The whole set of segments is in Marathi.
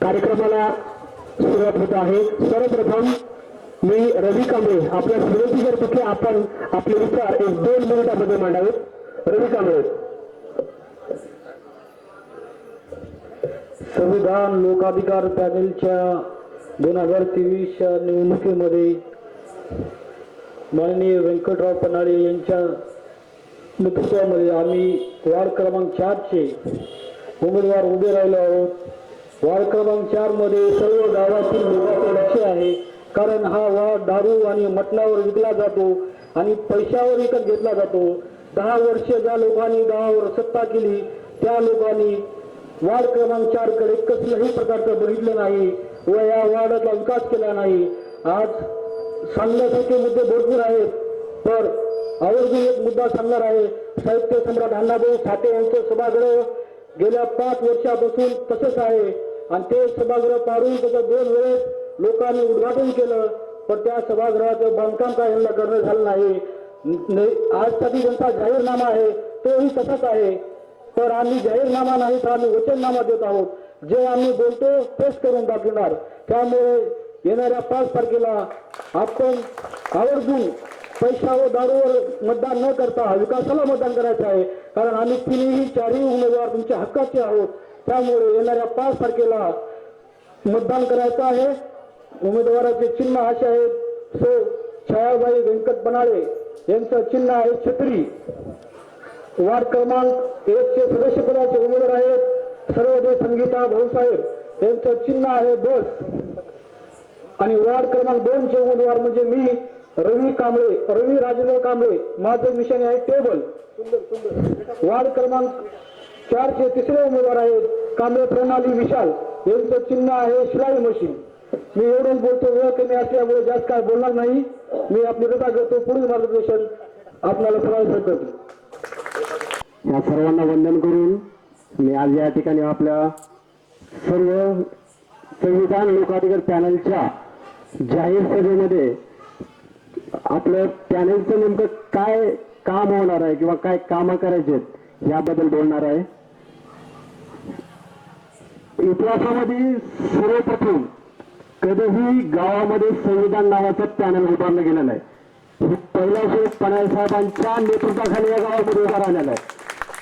कार्यक्रमाला सुरुवात होत आहे। सर्वप्रथम मी रवी कांबळे आपल्या विनंती करतो की आपण आपले विचार 1-2 मिनिटांमध्ये मांडावेत। रवी कांबळे। संविधान लोकाधिकार पॅनेलच्या 2023च्या निवडणुकीमध्ये माननीय व्यंकटराव पन्हाळे यांच्या नेतृत्वामध्ये आम्ही वार्ड क्रमांक 4 चे उमेदवार उभे राहिलो आहोत। वार्ड क्रमांक 4 मध्ये सर्व गावातील लोकांचे लक्ष आहे, कारण हा वार्ड दारू आणि मटणावर विकला जातो आणि पैशावर विकत घेतला जातो। 10 वर्ष ज्या लोकांनी गावावर सत्ता केली त्या लोकांनी वार्ड क्रमांक 4 कडे कसल्याही प्रकारचं बघितलं नाही व या वार्डाचा विकास केला नाही। आज सांगण्यासारखे मुद्दे भरपूर आहेत, तर आवर्जून एक मुद्दा सांगणार आहे। साहित्य सम्राट अण्णाभाऊ साठे यांचं सभागृह गेल्या 5 वर्षापासून तसंच आहे आणि ते सभागृह पाडून त्याचं 2 वेळेस लोकांनी उद्घाटन केलं, पण त्या सभागृहाचं बांधकाम काय यांना करणं झालं नाही। आजसाठी ज्यांचा जाहीरनामा आहे तोही तसाच आहे, तर आम्ही जाहीरनामा नाही तर आम्ही वचननामा देत आहोत। जे आम्ही बोलतो तेच करून दाखवणार। त्यामुळे येणाऱ्या 5 तारखेला आपण आवर्जून पैसा व दारूवर मतदान न करता विकासाला मतदान करायचं आहे, कारण आम्ही तिन्ही 4ही उमेदवार तुमच्या हक्काचे आहोत। त्यामुळे येणाऱ्या 5 तारखेला मतदान करायचं आहे। उमेदवाराचे चिन्ह असे आहेत, सो छायाबाई व्यंकट पन्हाळे यांचं चिन्ह आहे छत्री। वार्ड क्रमांक 1 चे सदस्यपदाचे उमेदवार आहेत सर्वोदय संगीता भाऊसाहेब यांचं चिन्ह आहे बस आणि वार्ड क्रमांक 2 चे उमेदवार म्हणजे मी रवी कांबळे, रवी राजेंद्र कांबळे, माझं मिशन आहे टेबल। वार्ड क्रमांक 4 चे तिसरे उमेदवार आहेत कांबळे प्रणाली विशाल यांचं चिन्ह आहे शिलाई मशीन। मी एवढंच बोलतो, वेळ कमी असल्यामुळे जास्त काय बोलणार नाही। मी आपली रजा घेतो, पुढील मार्गदर्शन आपल्याला सर्वांना करतो। या सर्वांना वंदन करून मी आज या ठिकाणी आपल्या सर्व संविधान लोकाधिकार पॅनलच्या जाहीर सभेमध्ये आपलं पॅनलचं नेमकं काय काम होणार आहे किंवा काय कामं करायचे याबद्दल बोलणार आहे। इतिहासामध्ये सर्वप्रथम कधीही गावामध्ये संविधान नावाचं पॅनल उभारलं गेलेलं आहे। हे पहिल्याचे पन्हाळे साहेबांच्या नेतृत्वाखाली या गावामध्ये उभा राहिलेला आहे।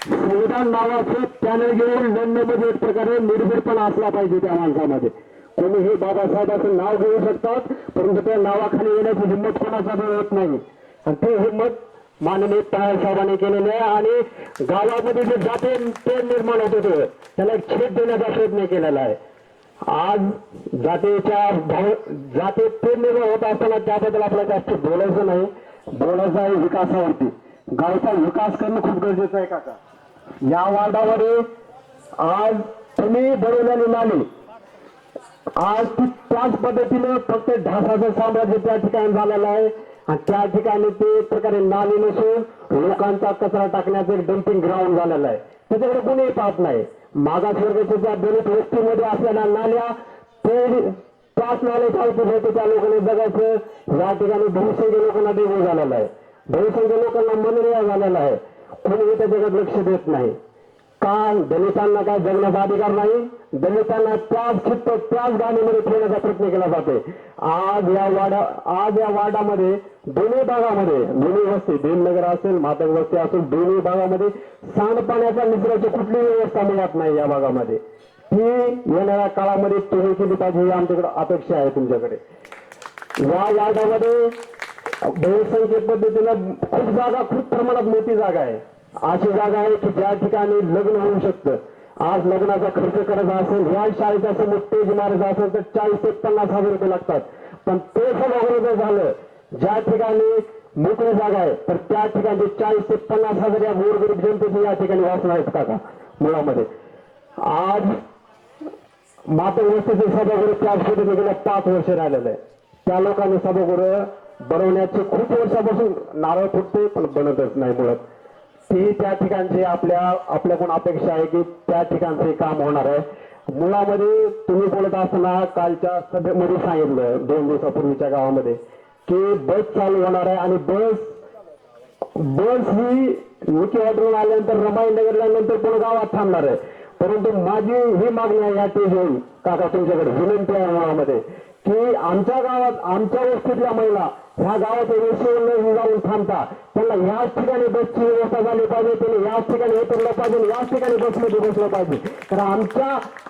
संविधान नावाचं पॅनल घेऊन लढण्यामध्ये एक प्रकारे निर्भीडपणा असला पाहिजे त्या माणसामध्ये। कोणीही बाबासाहेबांचं नाव घेऊ शकतात, परंतु त्या नावाखाली येण्याची हिंमत कोणाचा होत नाही आणि ते हिंमत माननीय पवार साहेबांनी केलेली आहे आणि गावामध्ये जे जाते ते निर्माण होत होते त्याला एक छेद देण्याचा प्रयत्न केलेला आहे। आज जाते ते निर्माण होत असताना त्याबद्दल आपल्याला जास्त बोलायचं नाही, बोलायचं आहे विकासावरती। गावचा विकास करणं खूप गरजेचं आहे काका। या वार्डामध्ये आज तुम्ही बनवलेली नाली आज ती त्याच पद्धतीने फक्त ढासाचं साम्राज्य त्या ठिकाणी झालेलं आहे आणि त्या ठिकाणी ते एक प्रकारे नाली नसून लोकांचा कचरा टाकण्याचं एक डम्पिंग ग्राउंड झालेलं आहे। त्याच्याकडे कोणीही पाहत नाही। मागासवर्गाच्या दलित वस्तीमध्ये असलेल्या नाल्या ते त्याच नाल्याच्या अवतीभोवती त्या लोकांनी जगायचं। या ठिकाणी बहुसंख्य लोकांना डेंगू झालेला आहे, बहुसंख्य लोकांना मलेरिया झालेला आहे, कोणीही त्याच्याकडे लक्ष देत नाही। का दलितांना काय जगण्याचा अधिकार नाही? दलितांना त्याच गाडीमध्ये ठेवण्याचा प्रयत्न केला जातोय। आज या वार्डामध्ये दोन्ही भागामध्ये दोन्ही वस्ती भीमनगर असेल मातंग वस्ती असेल दोन्ही भागामध्ये सांडपाण्याच्या निचऱ्याची कुठलीही व्यवस्था मिळत नाही। या भागामध्ये ही येणाऱ्या काळामध्ये तुम्ही केली पाहिजे ही आमच्याकडे अपेक्षा आहे तुमच्याकडे। या वार्डामध्ये बहुसंख्य पद्धतीनं खूप जागा खूप प्रमाणात मोठी जागा आहे, अशी जागा आहे की ज्या ठिकाणी लग्न होऊ शकतं। आज लग्नाचा खर्च करायचा असेल या शाळेच्या समोर स्टेज मारायचा असेल तर 40 ते 50 हजार रुपये लागतात, पण ते सभागृह जर झालं ज्या ठिकाणी मोकळी जागा आहे तर त्या ठिकाणी 40 ते 50 हजार या गोरगरीब जनतेचे या ठिकाणी वाचणार आहेत काका मुळामध्ये। आज मातंग वस्तीचे सभागृह त्या पद्धतीने गेल्या 5 वर्ष राहिलेलं आहे। त्या लोकांनी सभागृह बनवण्याचे खूप वर्षापासून नारळ फुटते पण बनतच नाही मुळात। ती त्या ठिकाणची आपल्याकडून अपेक्षा आहे की त्या ठिकाणचे काम होणार आहे। मुळामध्ये तुम्ही बोलत असताना कालच्या सभेमध्ये सांगितलं 2 दिवसापूर्वीच्या गावामध्ये की बस चालू होणार आहे आणि बस ही मुख्य वाटून आल्यानंतर रमाई नगरला नंतर पण गावात थांबणार आहे। परंतु माझी ही मागणी आहे या टेजवरून काका तुमच्याकडे विनंती आहे गावामध्ये की आमच्या गावात आमच्या वस्तीतल्या महिला ह्या गावाच्या वेशीवर जाऊन थांबता त्यांना याच ठिकाणी बसची व्यवस्था झाली पाहिजे, त्यांनी याच ठिकाणी उतरलं पाहिजे, याच ठिकाणी बसमध्ये बसलं पाहिजे. कारण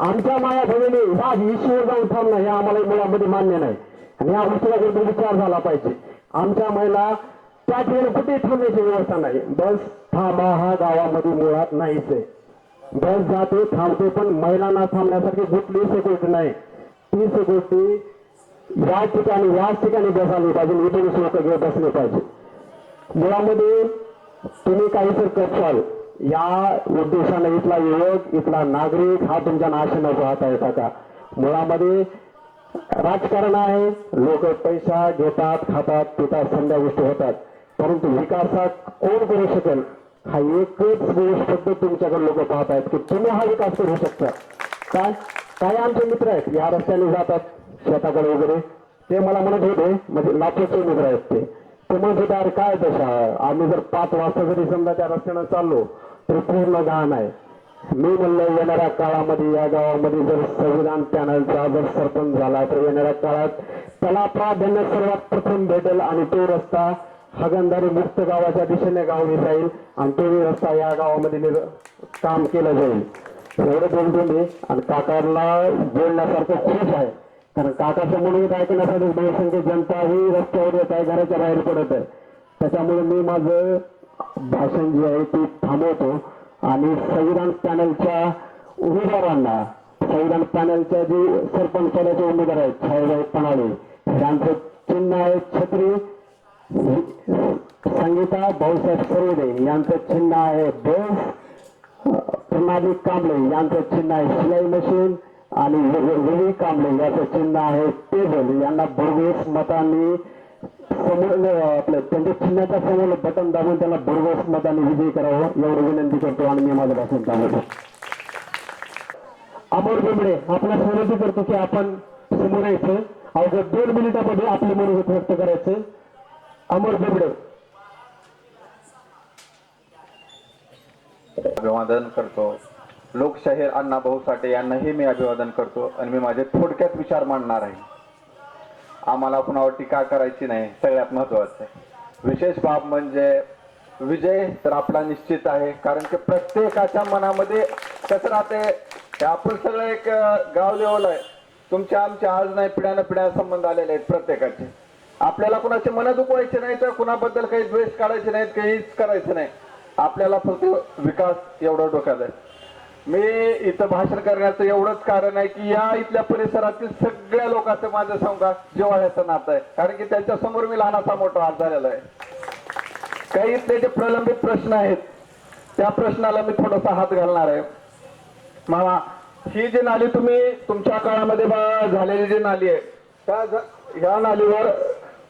आमच्या माया भगिनी ह्या वेशीवर जाऊन थांबणं हे आम्हाला मुळामध्ये मान्य नाही आणि या गोष्टीला कुठे विचार झाला पाहिजे. आमच्या महिला त्या ठिकाणी कुठेही थांबण्याची व्यवस्था नाही. बस थांबा हा गावामध्ये मुळात नाहीच आहे. बस जाते थांबते पण महिलांना थांबण्यासाठी कुठलीही सिक्युरिटी नाही. ती सिक्युरिटी या ठिकाणी याच ठिकाणी बसायला पाहिजे, इथूनच लोक घेऊन बसले पाहिजे. मुळामध्ये तुम्ही काहीतरी करसाल या उद्देशाने इथला युवक इथला नागरिक हा तुमच्या नाशेनं पाहता येता का. मुळामध्ये राजकारण आहे, लोक पैसा घेतात खातात पितात समजा गोष्टी होतात, परंतु विकासात कोण करू शकेल हा एकच गोष्ट तुमच्याकडे लोक पाहत आहेत की तुम्ही हा विकास करू शकता. काय आमचे मित्र आहेत या रस्त्याने जातात शेताकडे वगैरे, ते मला म्हणत होते म्हणजे लाखोचे मित्र आहेत ते म्हणत होते अरे काय दशा आम्ही जर 5 वाजता जरी समजा त्या रस्त्यानं चाललो तर पूर्ण घाण आहे. मी म्हणलं येणाऱ्या काळामध्ये या गावामध्ये जर संविधान पॅनलचा जर सरपंच झाला तर येणाऱ्या काळात त्याला प्राधान्य सर्वात प्रथम भेटेल आणि तो रस्ता हगंदारी मुक्त गावाच्या दिशेने गावली जाईल आणि तो रस्ता या गावामध्ये काम केलं जाईल. एवढं बोलतो मी आणि काकांना बोलण्यासारखं खूप आहे कारण काकाचं म्हणून ऐकण्यासाठी बहुसंख्य जनता ही रस्त्यावर येत आहे, घराच्या बाहेर पडत आहे. त्याच्यामुळे मी माझं भाषण जे आहे ते थांबवतो आणि संविधान पॅनलच्या उमेदवारांना संविधान पॅनलच्या जे सरपंच पदाचे उमेदवार आहेत छायाबाई पणाळे यांचं चिन्ह आहे छत्री, संगीता भाऊसाहेब सरवडे यांचं चिन्ह आहे बस, प्रणाली कांबळे यांचं चिन्ह आहे शिलाई मशीन आणि रवी कांबळे याचं चिन्ह आहे टेबल. यांना भरघोस मतांनी समोर आपलं त्यांच्या चिन्हाच्या समोर बटन दाबून त्याला भरघोस मतांनी विजयी करावं एवढी विनंती करतो आणि मी माझं भाषण थांबवतो. अमोल बेंबडे आपला विनंती करतो की आपण समोर यायचं, अवघ्या 2 मिनिटांमध्ये आपले मनोगत व्यक्त करायचं. अमोल बेंबडे. अभिवादन करतो. लोकशाहीर अण्णाभाऊ साठे यांनाही मी अभिवादन करतो आणि मी माझे थोडक्यात विचार मांडणार आहे. आम्हाला कुणावर टीका करायची नाही, सगळ्यात महत्वाचं आहे. विशेष बाब म्हणजे विजय तर आपला निश्चित आहे, कारण की प्रत्येकाच्या मनामध्ये कसं राहते हे आपण सगळं एक गाव लेवल आहे. तुमच्या आमच्या आज नाही पिढ्या संबंध आलेले आहेत प्रत्येकाचे. आपल्याला कुणाचे मन दुखवायचे नाही तर कुणाबद्दल काही द्वेष काढायचे नाहीत, काहीच करायचं नाही. आपल्याला फक्त विकास एवढं डोक्यात आहे. मी इथं भाषण करण्याचं एवढंच कारण आहे की या इथल्या परिसरातील सगळ्या लोकांचं माझं सांगा जिव्हाळ्याचं नातं आहे, कारण की त्यांच्या समोर मी लहानाचा मोठा हात झालेला आहे. काही इथले जे प्रलंबित प्रश्न आहेत त्या प्रश्नाला मी थोडासा हात घालणार आहे. मामा, ही जी नाली तुम्ही तुमच्या काळामध्ये झालेली जी नाली आहे त्या ह्या नालीवर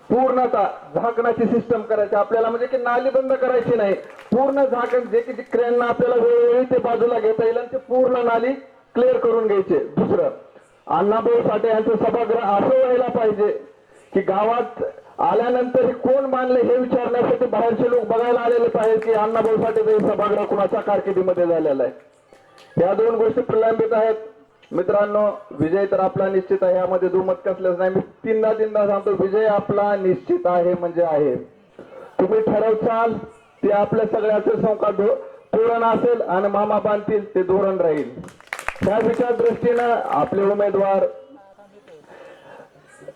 पूर्णतः झाकण्याची सिस्टम करायची आपल्याला, म्हणजे की नाली बंद करायची नाही, पूर्ण झाकण जे की क्रेनला आपल्याला वेळोवेळी ते बाजूला घेता येईल आणि ते पूर्ण नाली क्लिअर करून घ्यायचे. दुसरं, अण्णाभाऊ साठे यांचं सभागृह असं व्हायला पाहिजे की गावात आल्यानंतर हे कोण बांधले हे विचारण्यासाठी बाहेरचे लोक बघायला आलेले पाहिजे की अण्णाभाऊ साठे सभागृह कुणाच्या कारकिर्दीमध्ये झालेला आहे. या 2 गोष्टी प्रलंबित आहेत. मित्रांनो, विजय तर आपला निश्चित आहे, यामध्ये दुमत कसलेच नाही. मी तीनदा सांगतो, विजय आपला निश्चित आहे म्हणजे आहे. तुम्ही ठरवचाल ते आपल्या सगळ्याचं संकाट धोरण असेल आणि मामा बांधतील ते धोरण राहील. त्या विचार दृष्टीनं आपले उमेदवार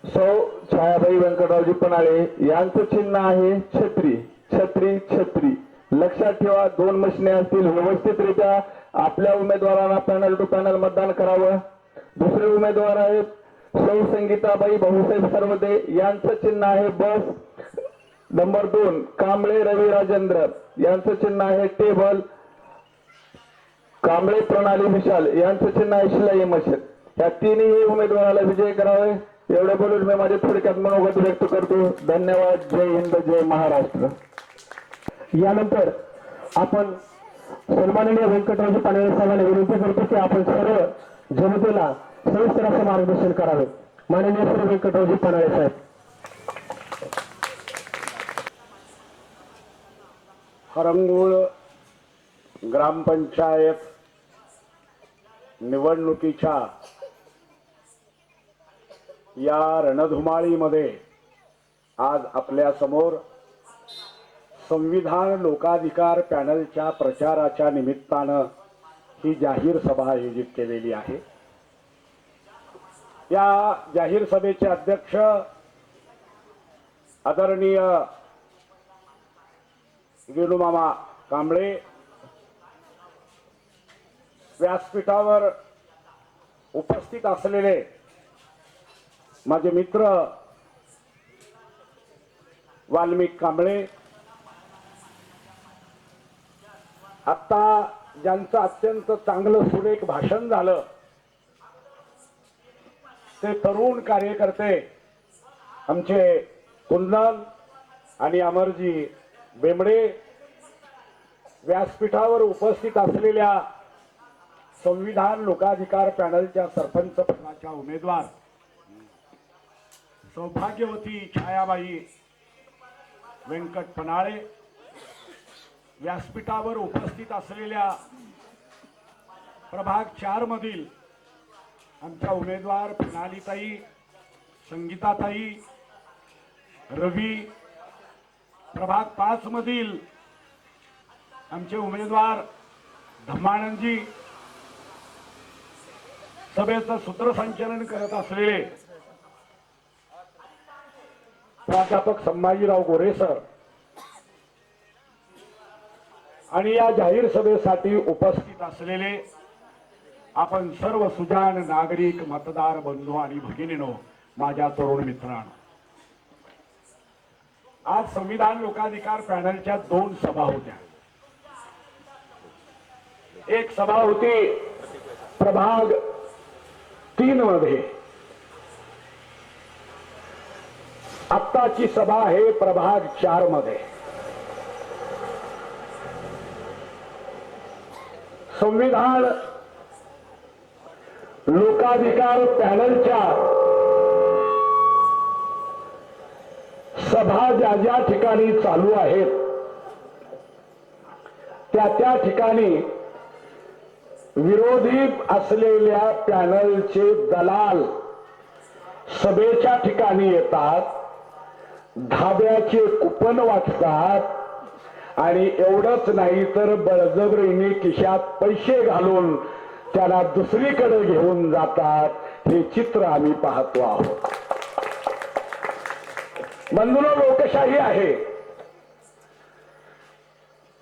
सौ छायाबाई व्यंकटरावजी पणाळे यांचं चिन्ह आहे छत्री. छत्री छत्री लक्षात ठेवा. 2 मशिनी असतील, व्यवस्थितरित्या आपल्या उमेदवारांना पॅनल टू पॅनल मतदान करावं. दुसरे उमेदवार आहेत सौ संगीताबाई भाऊसाहेब सरवदे यांचं चिन्ह आहे बस. नंबर 2 कांबळे रवी राजेंद्र यांचं चिन्ह आहे टेबल. कांबळे प्रणाली विशाल यांचं चिन्ह आहे शिलाई मशीन. या तिन्ही उमेदवाराला विजय करावे एवढे बोलून मी माझे थोडक्यात मनोगत व्यक्त करतो. धन्यवाद. जय हिंद, जय महाराष्ट्र. यानंतर आपण सन्माननीय व्यंकटरावजी पणाळे साहेबांना विनंती करतो की आपण सर्व जनतेला सविस्तर असं मार्गदर्शन करावे. माननीय श्री व्यंकटरावजी पणाळे साहेब. हरंगुळ ग्रामपंचायत निवडणुकीच्या या रणधुमाळीमध्ये आज आपल्या समोर संविधान लोकाधिकार पॅनलच्या प्रचाराच्या निमित्तानं ही जाहीर सभा आयोजित केलेली आहे. या जाहीर सभेचे अध्यक्ष आदरणीय वेणुमामा कांबळे, व्यासपीठावर उपस्थित असलेले माझे मित्र वाल्मिक कांबळे, आता ज्यांचं अत्यंत चांगलं सुरेख भाषण झालं ते तरुण कार्यकर्ते आमचे कुंदन आणि अमरजी बेंबडे, व्यासपीठावर उपस्थित असलेल्या संविधान लोकाधिकार पॅनलच्या सरपंच पदाच्या उमेदवार सौभाग्यवती छायाबाई व्यंकट पनाळे, व्यासपीठावर उपस्थित असलेल्या प्रभाग 4 मधील आमच्या उमेदवार प्रणालीताई, संगीताताई, रवी, प्रभाग 5 मधील आमचे उमेदवार धम्मानंदजी, सभेचं सूत्रसंचालन करत असलेले प्राध्यापक संभाजीराव गोरे सर आणि या जाहीर सभेसाठी उपस्थित असलेले आपण सर्व सुजाण नागरिक, मतदार बंधू आणि भगिनीनो, माझ्या तरुण मित्रांनो, आज संविधान लोकाधिकार पॅनलच्या 2 सभा होत्या. एक सभा होती प्रभाग 3 मध्ये, आत्ताची सभा आहे प्रभाग 4 मध्ये. संविधान लोकाधिकार पॅनलच्या सभा ज्या ज्या ठिकाणी चालू आहेत त्या ठिकाणी विरोधी असलेल्या पॅनलचे दलाल सभेच्या ठिकाणी येतात, धाब्याचे कुपन वाटतात आणि एवढंच नाही तर बळजबरीने खिशात पैसे घालून त्याला दुसरीकडे घेऊन जातात. हे चित्र आम्ही पाहतो आहोत. बंधूंनो, लोकशाही आहे.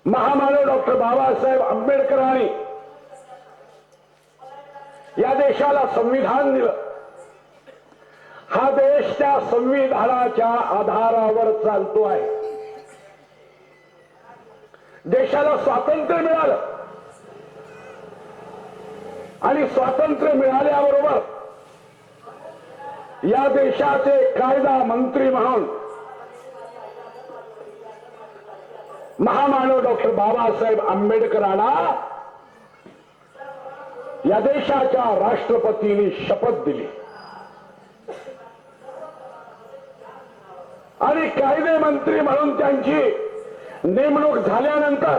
महामानव डॉक्टर बाबासाहेब आंबेडकरांनी या देशाला संविधान दिलं. हा देश त्या संविधानाच्या आधारावर चालतो आहे. देशाला स्वातंत्र्य मिळालं आणि स्वातंत्र्य मिळाल्याबरोबर या देशाचे कायदा मंत्री म्हणून महामानव डॉक्टर बाबासाहेब आंबेडकरांना या देशाच्या राष्ट्रपतींनी शपथ दिली आणि कायदे मंत्री म्हणून त्यांची नेमणूक झाल्यानंतर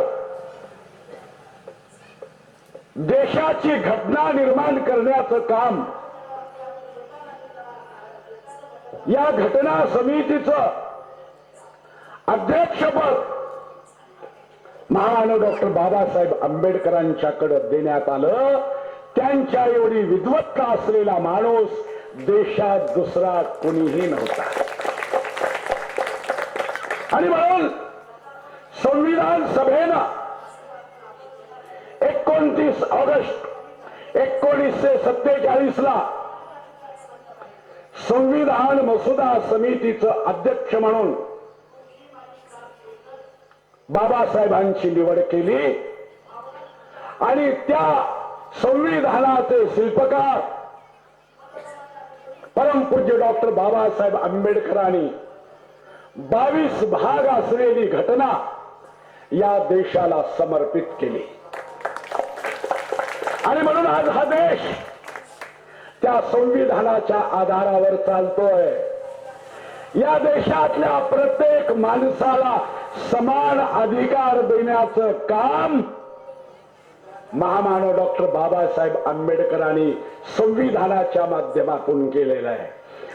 देशाची घटना निर्माण करण्याचं काम या घटना समितीचं अध्यक्षपद महामानव डॉक्टर बाबासाहेब आंबेडकरांच्याकडे देण्यात आलं. त्यांच्या एवढी विद्वत्ता असलेला माणूस देशात दुसरा कोणीही नव्हता. आणि म्हणून संविधान सभेनं 29 ऑगस्ट 1947 ला संविधान मसुदा समितीचं अध्यक्ष म्हणून बाबासाहेबांची निवड केली आणि त्या संविधानाचे शिल्पकार परमपूज्य डॉक्टर बाबासाहेब आंबेडकरांनी 22 भाग असलेली घटना या देशाला समर्पित केली. आणि म्हणून आज हा देश त्या संविधानाच्या आधारावर चालतोय. या देशातल्या प्रत्येक माणसाला समान अधिकार देण्याचं काम महामानव डॉक्टर बाबासाहेब आंबेडकरांनी संविधानाच्या माध्यमातून केलेलं आहे.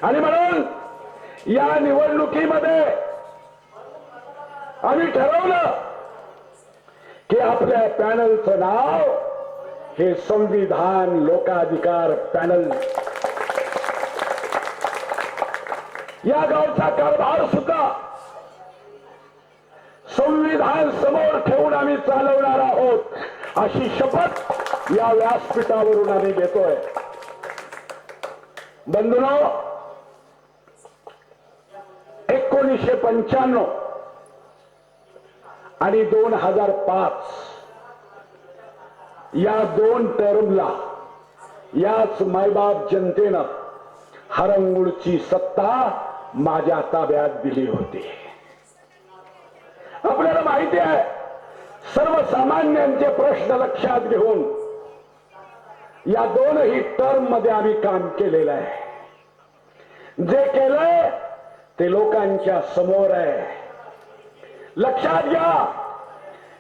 आणि म्हणून या निवडणुकीमध्ये आम्ही ठरवलं की आपल्या पॅनलचं नाव हे संविधान लोकाधिकार पॅनल. या गावचा कारभार सुद्धा संविधान समोर ठेवून आम्ही चालवणार आहोत अशी शपथ या व्यासपीठावरून आम्ही घेतोय. बंधूंनो, 1995 आणि 2005 या 2 टर्मला याच मायबाप जनतेनं हरंगुळची सत्ता माझ्या ताब्यात दिली होती. आपल्याला माहिती आहे, सर्वसामान्यांचे प्रश्न लक्षात घेऊन या 2ही टर्म मध्ये आम्ही काम केलेलं आहे. जे केलंय ते लोकांच्या समोर आहे. लक्षात घ्या,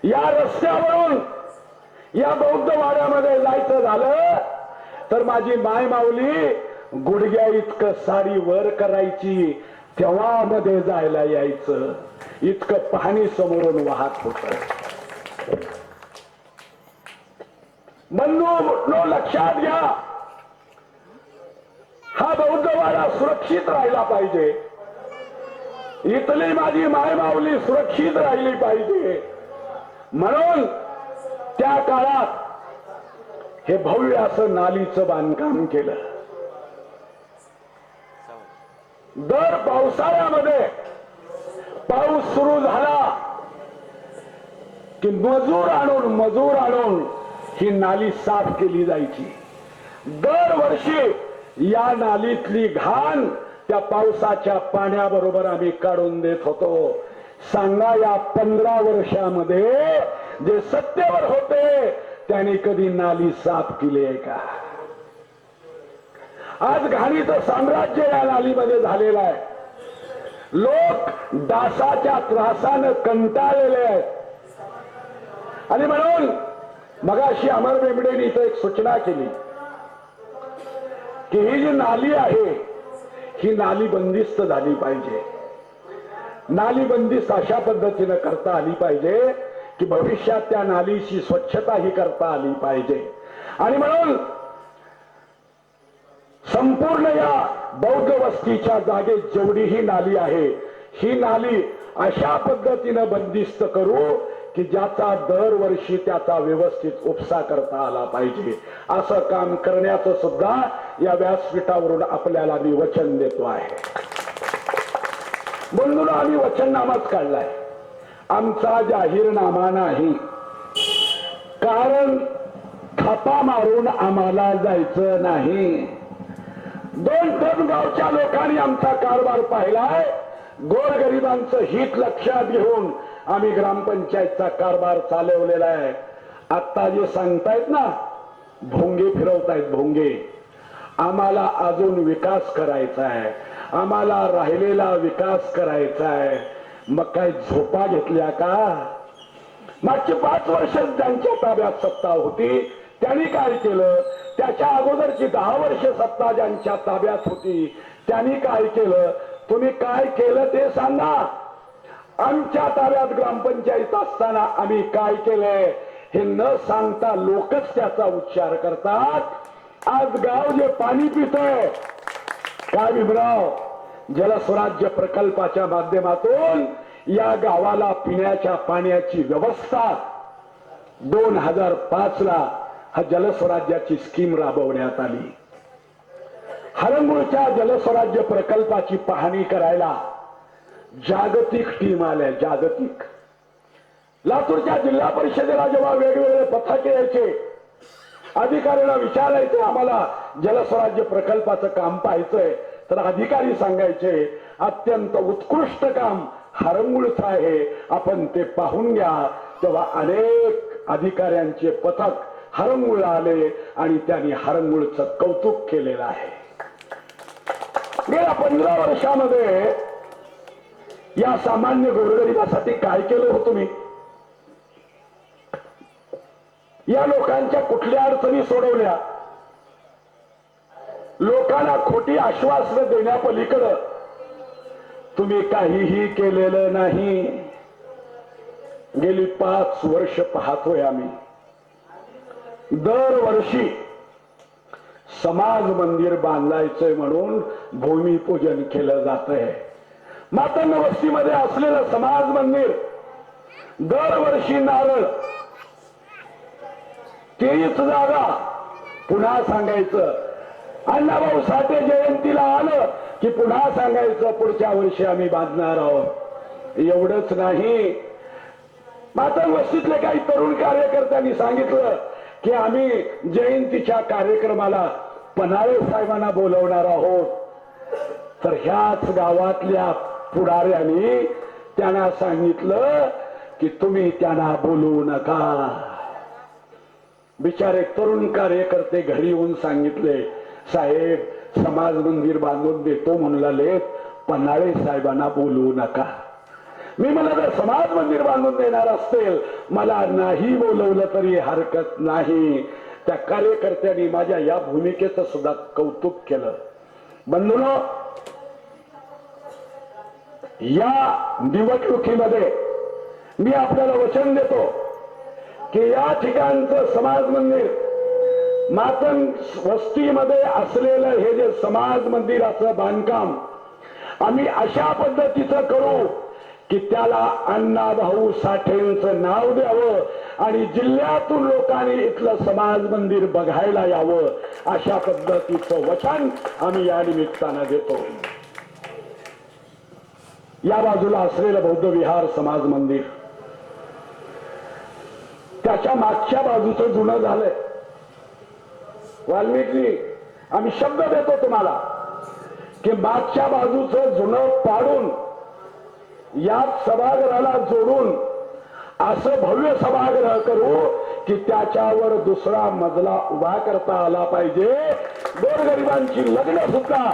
या रस्त्यावरून या बौद्ध वाड्यामध्ये जायचं झालं तर माझी माय माऊली गुडघ्या इतकं साडी वर करायची, तेव्हा मध्ये जायला यायचं. इतकं पाणी समोरून वाहत होत. बंधू लक्षात घ्या, हा बौद्ध वाडा सुरक्षित राहिला पाहिजे. इथली माझी माय माऊली सुरक्षित राहिली पाहिजे. म्हणून त्या काळात हे भव्य असं नालीचं बांधकाम केलं. दर पावसाळ्यामध्ये पाऊस सुरू झाला की मजूर आणून ही नाली साफ केली जायची. दरवर्षी या नालीतली घाण त्या पावसाच्या पाण्याबरोबर आम्ही काढून देत होतो. सांगा, या 15 वर्षामध्ये जे सत्तेवर होते त्यांनी कधी नाली साफ केली आहे का? आज घाणीचं साम्राज्य या नालीमध्ये झालेलं आहे. लोक डासाच्या त्रासानं कंटाळलेले आहेत. आणि म्हणून मगाशी अमर बेंबडेंनी इथं एक सूचना केली की ही जी नाली आहे ही नाली बंदिस्त झाली पाहिजे. नाली बंदिस्त अशा पद्धतीनं करता आली पाहिजे की भविष्यात त्या नालीची स्वच्छता ही करता आली पाहिजे. आणि म्हणून संपूर्ण या बौद्ध वस्तीच्या जागेत जेवढी ही नाली आहे, ही नाली अशा पद्धतीनं बंदिस्त करू की ज्याचा दरवर्षी त्याचा व्यवस्थित उपसा करता आला पाहिजे. असं काम करण्याचं सुद्धा या व्यासपीठावरून आपल्याला मी वचन देतो आहे. म्हणून आम्ही वचननामाच काढलाय. आमचा जाहीरनामा नाही, कारण थापा मारून आम्हाला जायचं नाही. 2 टन गावच्या लोकांनी आमचा कारभार पाहिलाय. गोरगरिबांचं हित लक्षात घेऊन आम्ही ग्रामपंचायतचा कारभार चालवलेला आहे. आता जे सांगतायत ना, भोंगे फिरवतायत भोंगे. आम्हाला अजून विकास करायचा आहे, आम्हाला राहिलेला विकास करायचा आहे. मग काय झोपा घेतल्या का? मागची 5 वर्ष ज्यांच्या ताब्यात सत्ता होती त्यांनी काय केलं? त्याच्या अगोदरची 10 वर्ष सत्ता ज्यांच्या ताब्यात होती त्यांनी काय केलं? तुम्ही काय केलं ते सांगा. आमच्या ताब्यात ग्रामपंचायत असताना आम्ही काय केलंय हे न सांगता लोकच त्याचा उच्चार करतात. आज गाव जे पाणी पितंय, काय भीमराव, जलस्वराज्य प्रकल्पाच्या माध्यमातून या गावाला पिण्याच्या पाण्याची व्यवस्था 2005 ला हा जलस्वराज्याची स्कीम राबवण्यात आली. हरंगुळच्या जलस्वराज्य प्रकल्पाची पाहणी करायला जागतिक टीम आल्या. जागतिक लातूरच्या जिल्हा परिषदेला जेव्हा वेगवेगळे पथक यायचे, अधिकाऱ्यांना विचारायचे आम्हाला जलस्वराज्य प्रकल्पाचं काम पाहायचंय, तर अधिकारी सांगायचे अत्यंत उत्कृष्ट काम हरंगुळचं आहे, आपण ते पाहून घ्या. तेव्हा अनेक अधिकाऱ्यांचे पथक हरंगुळला आले आणि त्यांनी हरंगुळचं कौतुक केलेलं आहे. गेल्या 15 वर्षामध्ये या सामान्य गोरगरिबासाठी काय केलं होतं मी? या लोकांच्या कुठल्या अडचणी सोडवल्या, लोकांना खोटी आश्वासनं देण्यापलीकडं तुम्ही काहीही केलेलं नाही. गेली 5 वर्ष पाहतोय आम्ही. दरवर्षी समाज मंदिर बांधायचंय म्हणून भूमिपूजन केलं जातंय. मातंग वस्तीमध्ये असलेलं समाज मंदिर दरवर्षी नारळ, तीच जागा पुन्हा सांगायचं. अण्णाभाऊ साठे जयंतीला आलं की पुन्हा सांगायचं पुढच्या वर्षी आम्ही बांधणार आहोत. एवढंच नाही, मातंग वस्तीतले काही तरुण कार्यकर्त्यांनी सांगितलं की आम्ही जयंतीच्या कार्यक्रमाला पन्हाळे साहेबांना बोलवणार आहोत. तर ह्याच गावातल्या पुढाऱ्यांनी त्यांना सांगितलं की तुम्ही त्यांना बोलवू नका. बिचारे तरुण कार्यकर्ते घरी येऊन सांगितले, साहेब समाज मंदिर बांधून देतो म्हणून पन्हाळे साहेबांना बोलवू नका. मी मला जर समाज मंदिर बांधून देणार असतील, मला नाही बोलवलं तरी हरकत नाही. त्या कार्यकर्त्यांनी माझ्या या भूमिकेचं सुद्धा कौतुक केलं. बंधूंनो, या निवडणुकीमध्ये मी आपल्याला वचन देतो की या ठिकाणचं समाज मंदिर, मातंग वस्तीमध्ये असलेलं हे जे समाज मंदिराचं बांधकाम आम्ही अशा पद्धतीचं करू की त्याला अण्णाभाऊ साठेंचं नाव द्यावं आणि जिल्ह्यातून लोकांनी इथलं समाज मंदिर बघायला यावं, अशा पद्धतीचं वचन आम्ही या निमित्तानं देतो. या बाजूला असलेलं बौद्ध विहार समाज मंदिर, त्याच्या मागच्या बाजूचं जुनं झालंय. वाल्मिकी, आम्ही शब्द देतो तुम्हाला की मागच्या बाजूचं जुनं पाडून यात सभागृहाला जोडून असं भव्य सभागृह करू की त्याच्यावर दुसरा मजला उभा करता आला पाहिजे. गोरगरिबांची लग्न सुद्धा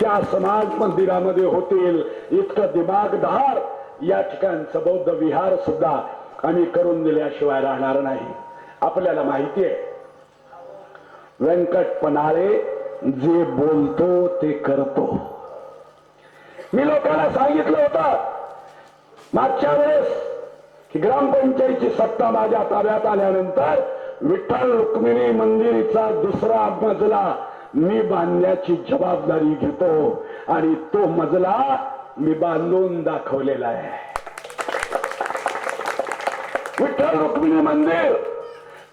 त्या समाज मंदिरामध्ये होतील इतकं दिमागदार या ठिकाणचं बौद्ध विहार सुद्धा आम्ही करून दिल्याशिवाय राहणार नाही. आपल्याला माहिती आहे, व्यंकट पन्हाळे जे बोलतो ते करतो. मी लोकांना सांगितलं होतं मागच्या वेळेस की ग्रामपंचायतीची सत्ता माझ्या ताब्यात आल्यानंतर विठ्ठल रुक्मिणी मंदिराचा दुसरा मजला मी बांधण्याची जबाबदारी घेतो आणि तो मजला मी बांधून दाखवलेला आहे. विठ्ठल रुक्मिणी मंदिर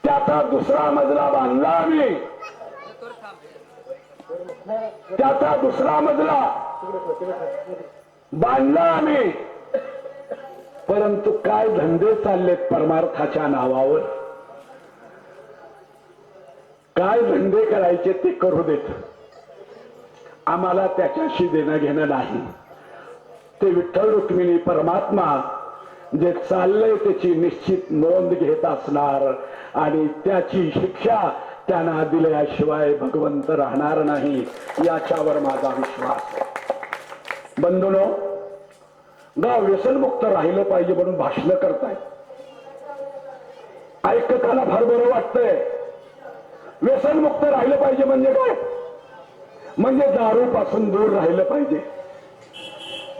त्याचा दुसरा मजला बांधला आम्ही, त्याचा दुसरा मजला बांधला आम्ही. परंतु काय धंदे चाललेत परमार्थाच्या नावावर, काय धंदे करायचे ते करू देत, आम्हाला त्याच्याशी देणं घेणं नाही. ते विठ्ठल रुक्मिणी परमात्मा जे चाललंय त्याची निश्चित नोंद घेत असणार आणि त्याची शिक्षा त्यांना दिल्याशिवाय भगवंत राहणार नाही, याच्यावर माझा विश्वास. बंधूंनो, गाव व्यसनमुक्त राहिलं पाहिजे म्हणून भाषण करताय, ऐकताना फार बरं वाटतंय. व्यसनमुक्त राहिलं पाहिजे म्हणजे काय? म्हणजे दारू पासून दूर राहिलं पाहिजे.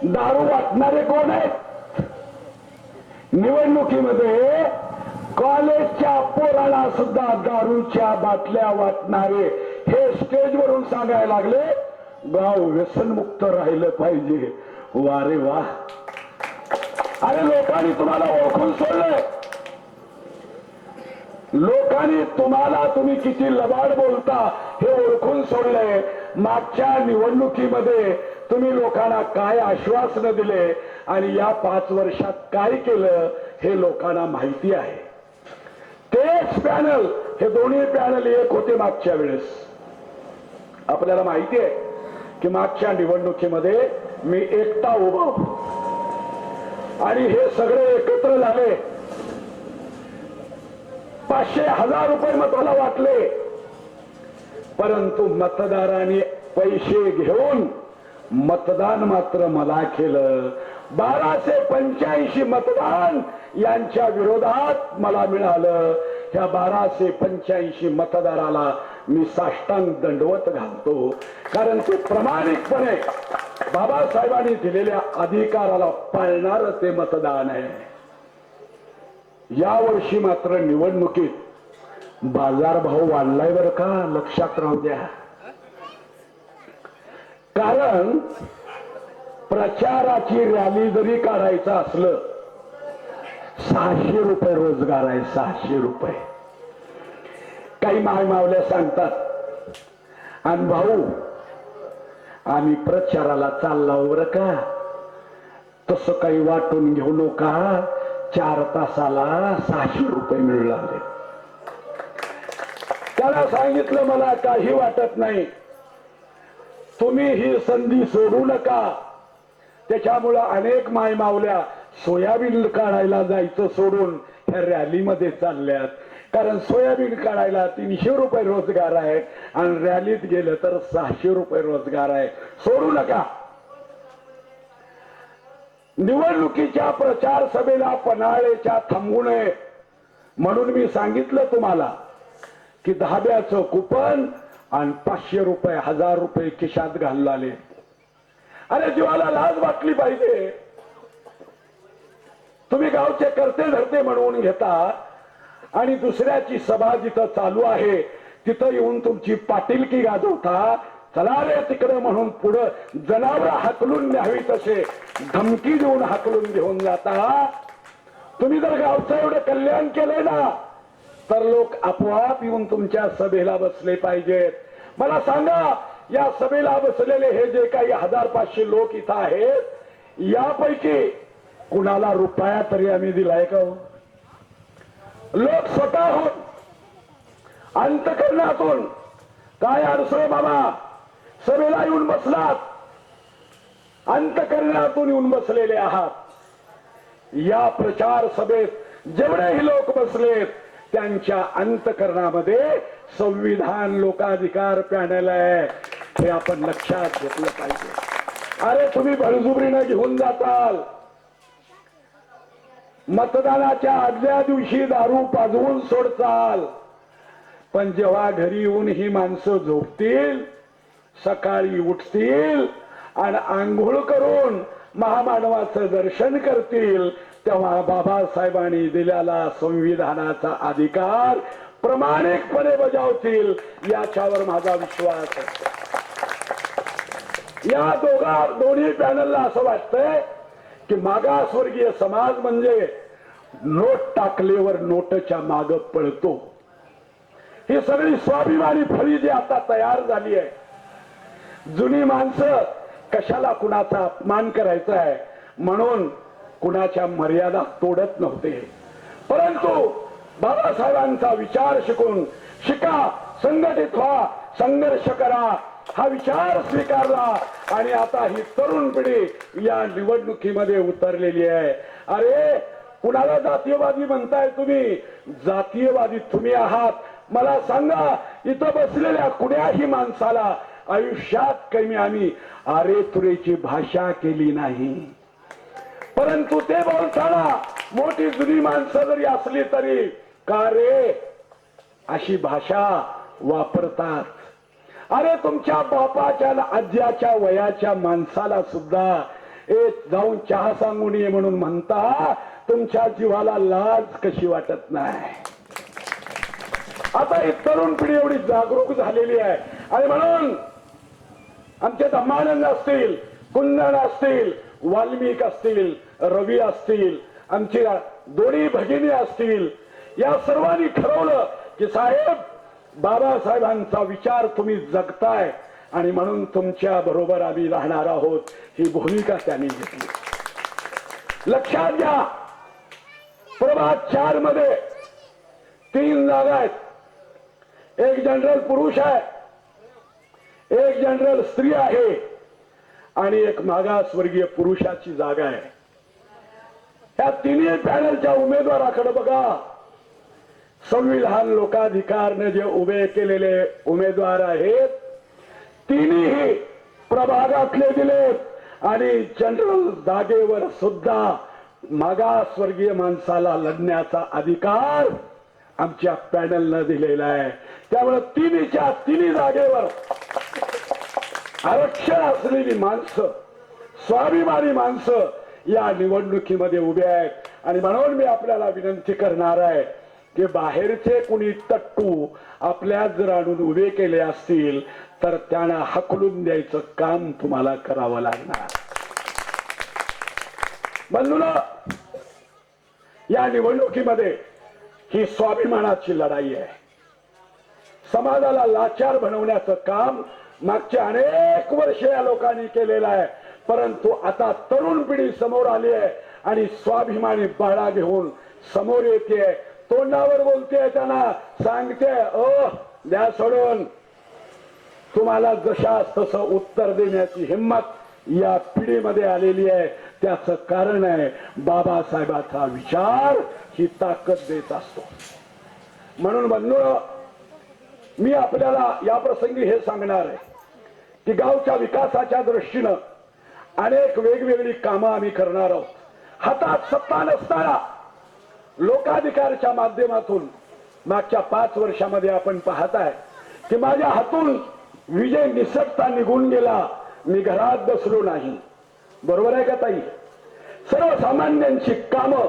दारू वाटणारे कोण आहेत? निवडणुकीमध्ये कॉलेजच्या पोराला सुद्धा दारूच्या बाटल्या वाटणारे हे स्टेजवरून सांगायला लागले गाव व्यसनमुक्त राहिलं पाहिजे. वा रे वा. अरे लोकांनी तुम्हाला ओळखून सोडलंय, लोकांनी तुम्हाला तुम्ही किती लबाड बोलता हे ओळखून सोडलंय. मागच्या निवडणुकीमध्ये तुम्ही लोकांना काय आश्वासनं दिले आणि या 5 वर्षात काय केलं हे लोकांना माहिती आहे. तेच पॅनल, हे दोन्ही पॅनल एक होते मागच्या वेळेस. आपल्याला माहिती आहे की मागच्या निवडणुकीमध्ये मी एकटा उभा आणि हे सगळे एकत्र झाले, 500,000 रुपये मताला वाटले. परंतु मतदारांनी पैसे घेऊन मतदान मात्र मला केलं. 1285 मतदान यांच्या विरोधात मला मिळालं. ह्या 1285 मतदाराला मी साष्टांग दंडवत घालतो. कारण ते प्रामाणिकपणे बाबासाहेबांनी दिलेल्या अधिकाराला पाळणार ते मतदान आहे. यावर्षी मात्र निवडणुकीत बाजारभाव वाढलाय बरं का, लक्षात राहू द्या. कारण प्रचाराची रॅली जरी काढायचं असलं 600 रुपये रोजगार आहे. 600 रुपये. काही मायमावल्या सांगतात आणि भाऊ आम्ही प्रचाराला चाललो बरं का, तसं काही वाटून घेऊ नका. 4 तासाला 600 रुपये मिळू लागले. त्याला सांगितलं मला काही वाटत नाही, तुम्ही ही संधी सोडू नका. त्याच्यामुळं अनेक मायमावल्या सोयाबीन काढायला जायचं सोडून ह्या रॅलीमध्ये चालल्यात. कारण सोयाबीन काढायला 300 रुपये रोजगार आहे आणि रॅलीत गेलं तर 600 रुपये रोजगार आहे. सोडू नका. निवडणुकीच्या प्रचार सभेला पन्हाळेच्या थांबू नये म्हणून मी सांगितलं तुम्हाला की धाब्याचं कुपन आणि 500 रुपये 1000 रुपये खिशात घालून आले. अरे जीवाला लाज वाटली पाहिजे. तुम्ही गावचे करते धरते म्हणून घेता आणि दुसऱ्याची सभा जिथं चालू आहे तिथं येऊन तुमची पाटीलकी गाजवता. चला रे तिकडे म्हणून पुढं जनावर हाकलून न्यावी तसे धमकी देऊन हाकलून घेऊन जाता. तुम्ही जर गावचं एवढं कल्याण केलंय ना तर लोक आपोआप येऊन तुमच्या सभेला बसले पाहिजेत. मला सांगा, या सभेला बसलेले हे जे काही 1500 लोक इथं आहेत यापैकी कुणाला रुपया तरी आम्ही दिलाय का? लोक स्वतःहून अंतःकरणातून काय अडसळे बाबा सभेला येऊन बसलात, अंतःकरणातून येऊन बसलेले आहात. या प्रचार सभेत जेवढेही लोक बसलेत त्यांच्या अंतःकरणामध्ये संविधान लोकाधिकार पॅनल आहे. हे आपण लक्षात घेतलं पाहिजे. अरे तुम्ही बळजुबरीनं घेऊन जाताल, मतदानाच्या आदल्या दिवशी दारू पाजवून सोडताल, पण जेव्हा घरी येऊन ही माणसं झोपतील, सकाळी उठतील आणि आंघोळ करून महामानवाचं दर्शन करतील तेव्हा बाबासाहेबांनी दिलेला संविधानाचा अधिकार प्रामाणिकपणे बजावतील याच्यावर माझा विश्वास आहे. या दोन्ही पॅनलला असं वाटतंय की मागासवर्गीय समाज म्हणजे नोट टाकलेवर नोटच्या माग पळतो. ही सगळी स्वाभिमानी फळी जी आता तयार झाली आहे. जुनी माणसं कशाला कुणाचा अपमान करायचा आहे म्हणून कुणाच्या मर्यादा तोडत नव्हते. परंतु बाबासाहेबांचा विचार शिका, संघटित व्हा, संघर्ष करा हा विचार स्वीकारला आणि आता ही तरुण पिढी या निवडणुकीमध्ये उतरलेली आहे. अरे कुणाला जातीयवादी म्हणताय तुम्ही? जातीयवादी तुम्ही आहात. मला सांगा, इथं बसलेल्या कुण्याही माणसाला आयुष्यात कमी आम्ही अरे तुरेची भाषा केली नाही. परंतु ते बोलताना मोठी जुनी माणसं जरी असली तरी का रे अशी भाषा वापरतात. अरे तुमच्या बापाच्या आज्याच्या वयाच्या माणसाला सुद्धा जाऊन चहा सांगून ये म्हणून म्हणता. तुमच्या जीवाला लाज कशी वाटत नाही? आता ही तरुण पिढी एवढी जागरूक झालेली आहे आणि म्हणून आमचे धम्मानंद असतील, कुंदन असतील, वाल्मिक असतील, रवी असतील, आमची दोन्ही भगिनी असतील, या सर्वांनी ठरवलं की साहेब बाबासाहेबांचा विचार तुम्ही जगताय आणि म्हणून तुमच्या बरोबर आम्ही राहणार आहोत ही भूमिका त्यांनी घेतली. लक्षात घ्या, प्रभाग 4 मध्ये 3 जागा आहेत. एक जनरल पुरुष आहे, एक जनरल स्त्री आहे आणि एक मागासवर्गीय पुरुषाची जागा आहे. या तिन्ही पॅनलच्या उमेदवाराकडे बघा. संविधान लोकाधिकारने जे उभे केलेले उमेदवार आहेत तिन्ही प्रभागातले दिलेत आणि जनरल जागेवर सुद्धा मागासवर्गीय माणसाला लढण्याचा अधिकार आमच्या पॅनलनं दिलेला आहे. त्यामुळे तिन्हीच्या तिन्ही जागेवर आरक्षण असलेली माणसं, स्वाभिमानी माणसं या निवडणुकीमध्ये उभे आहेत. आणि म्हणून मी आपल्याला विनंती करणार आहे की बाहेरचे कुणी तट्टू आपल्यात जर आणून उभे केले असतील तर त्यांना हकलून द्यायचं काम तुम्हाला करावं लागणार. बंधूंनो, या निवडणुकीमध्ये ही स्वाभिमानाची लढाई आहे. समाजाला लाचार बनवण्याचं काम मागच्या अनेक वर्ष या लोकांनी केलेलं आहे. परंतु आता तरुण पिढी समोर आली आहे आणि स्वाभिमानी बाळा घेऊन समोर येते, तोंडावर बोलते, त्यांना सांगते ओ द्या सोडून. तुम्हाला जशास तसं उत्तर देण्याची हिंमत या पिढीमध्ये आलेली आहे. त्याचं कारण आहे बाबासाहेबांचा विचार ही ताकद देत असतो. म्हणून बंधूंनो, मी आपल्याला या प्रसंगी हे सांगणार आहे की गावच्या विकासाच्या दृष्टीनं अनेक वेगवेगळी कामं आम्ही करणार आहोत. हातात सत्ता नसताना लोकाधिकारच्या माध्यमातून मागच्या 5 वर्षामध्ये आपण पाहताय की माझ्या हातून विजय निसटता निघून गेला. मी घरात बसलो नाही. बरोबर आहे का ताई? सर्वसामान्यांची कामं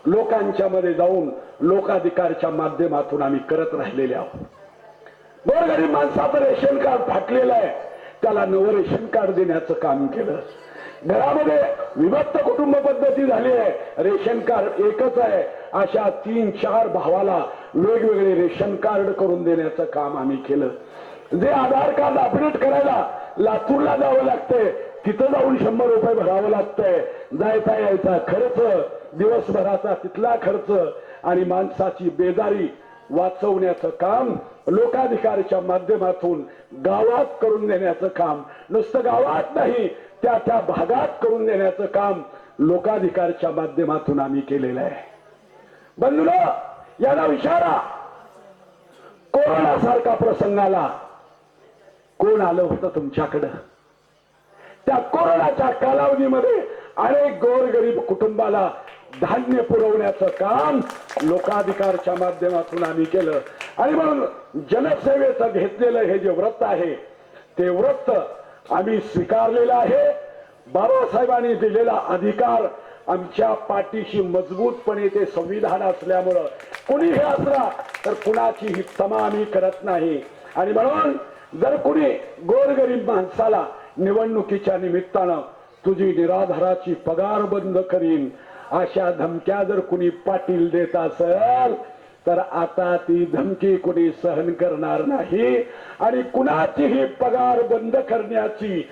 लोकांच्या मध्ये जाऊन लोकाधिकारच्या माध्यमातून आम्ही करत राहिलेले आहोत. गोरगरीब माणसाचं रेशन कार्ड फाटलेलं आहे, त्याला नवं रेशन कार्ड देण्याचं काम केलं. घरामध्ये विभक्त कुटुंब पद्धती झाली आहे, रेशन कार्ड एकच आहे, अशा 3-4 भावाला वेगवेगळे रेशन कार्ड करून देण्याचं काम आम्ही केलं. जे आधार कार्ड अपडेट करायला लातूरला जावं लागतंय, तिथं जाऊन 100 रुपये भरावं लागतंय. जायचा यायचा खर्च, दिवसभराचा तिथला खर्च आणि माणसाची बेजारी वाचवण्याचं काम लोकाधिकारच्या माध्यमातून गावात करून देण्याचं काम, नुसतं गावात नाही त्या त्या भागात करून देण्याचं काम लोकाधिकारच्या माध्यमातून आम्ही केलेलं आहे. बंधूंनो, याला विचारा, कोरोना सारखा प्रसंगाला कोण आलं होतं तुमच्याकडं? त्या कोरोनाच्या कालावधीमध्ये अनेक गोरगरीब कुटुंबाला धान्य पुरवण्याचं काम लोकाधिकारच्या माध्यमातून आम्ही केलं. आणि म्हणून जनसेवेचं घेतलेलं हे जे व्रत आहे ते व्रत आम्ही स्वीकारलेलं आहे. बाबासाहेबांनी दिलेला अधिकार आमच्या पाठीशी मजबूतपणे ते संविधान असल्यामुळं कुणी हे असला तर कुणाची ही तमा आम्ही करत नाही. आणि म्हणून जर कुणी गोरगरीब माणसाला निवडणुकीच्या निमित्तानं तुझी निराधाराची पगार बंद करीन अशा धमक्या जर कुणी पाटील देत असेल तर आता ती धमकी कुणी सहन करणार नाही आणि कुणाचीही पगार बंद करण्याची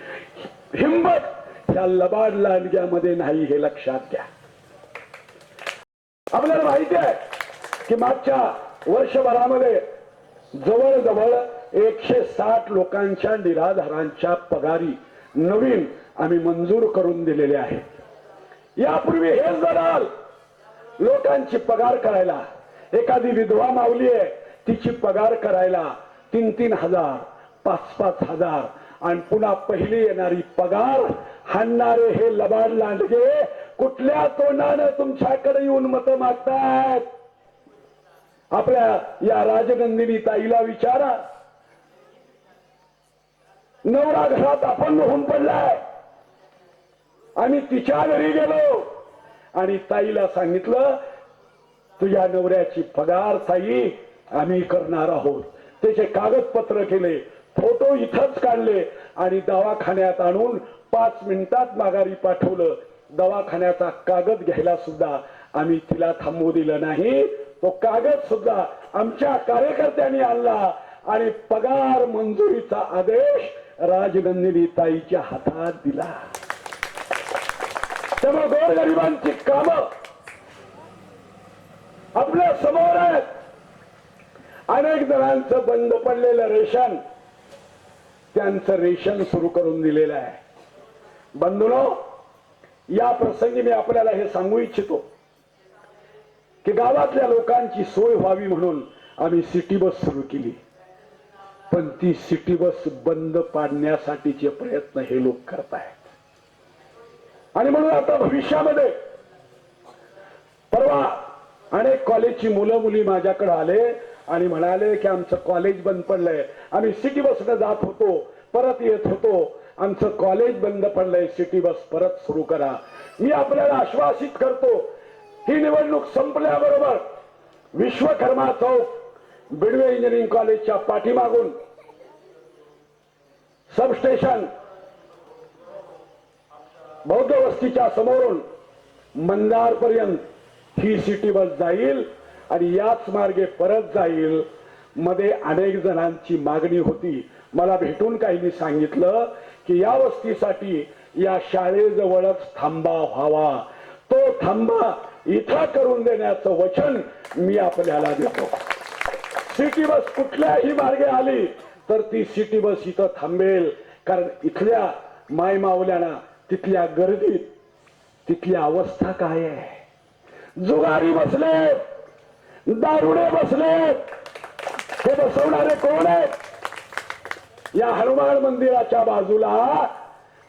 हिंमत या लबाड लांडग्यामध्ये नाही, हे लक्षात घ्या. आपल्याला माहिती आहे की मागच्या वर्षभरामध्ये जवळजवळ 160 लोकांच्या निराधारांच्या पगारी नवीन आम्ही मंजूर करून दिलेले आहेत. यापूर्वी हेच बदल लोकांची पगार करायला, एखादी विधवा माऊली आहे तिची पगार करायला 3-3 हजार, 5-5 हजार आणि पुन्हा पहिली येणारी पगार हाणणारे हे लबाड लांडगे कुठल्या तोंडानं तुमच्याकडे येऊन मतं मागतायत? आपल्या या राजनंदिनी ताईला विचारा. नवरा घरात अपंग होऊन पडलाय. आम्ही तिच्या घरी गेलो आणि ताईला सांगितलं तुझ्या नवऱ्याची पगार ताई आम्ही करणार आहोत. त्याचे कागदपत्र केले, फोटो इथंच काढले आणि दवाखान्यात आणून 5 मिनिटात माघारी पाठवलं. दवाखान्याचा कागद घ्यायला सुद्धा आम्ही तिला थांबवू दिलं नाही. तो कागद सुद्धा आमच्या कार्यकर्त्यांनी आणला आणि पगार मंजुरीचा आदेश राजनंदिनी ताईच्या हातात दिला. त्यामुळे गोरगरिबांची कामं आपल्या समोर आहेत. अनेक जणांचं बंद पडलेलं रेशन, त्यांचं रेशन सुरू करून दिलेलं आहे. बंधूंनो, या प्रसंगी मी आपल्याला हे सांगू इच्छितो की गावातल्या लोकांची सोय व्हावी म्हणून आम्ही सिटी बस सुरू केली. पण ती सिटी बस बंद पाडण्यासाठीचे प्रयत्न हे लोक करतायत. आणि म्हणून आता भविष्यामध्ये परवा अनेक कॉलेजची मुलं मुली माझ्याकडे आले आणि म्हणाले की आमचं कॉलेज बंद पडलंय, आम्ही सिटी बसनं जात होतो, परत येत होतो, आमचं कॉलेज बंद पडलंय, सिटी बस परत सुरू करा. मी आपल्याला आश्वासित करतो, ही निवडणूक संपल्याबरोबर विश्वकर्मा चौक बिडवे इंजिनिअरिंग कॉलेजच्या पाठीमागून सबस्टेशन बौद्ध वस्तीच्या समोरून मंदार पर्यंत ही सिटी बस जाईल आणि याच मार्गे परत जाईल. मध्ये अनेक जणांची मागणी होती. मला भेटून काहींनी सांगितलं की या वस्तीसाठी या शाळेजवळच थांबा व्हावा. तो थांबा इथं करून देण्याचं वचन मी आपल्याला देतो. सिटी बस कुठल्याही मार्गे आली तर ती सिटी बस इथं थांबेल, कारण इथल्या मायमावल्यांना तिथल्या गर्दीत तिथली अवस्था काय आहे. जुगारी बसलेत, दारुडे बसलेत. हे बसवणारे कोण आहेत? या हनुमान मंदिराच्या बाजूला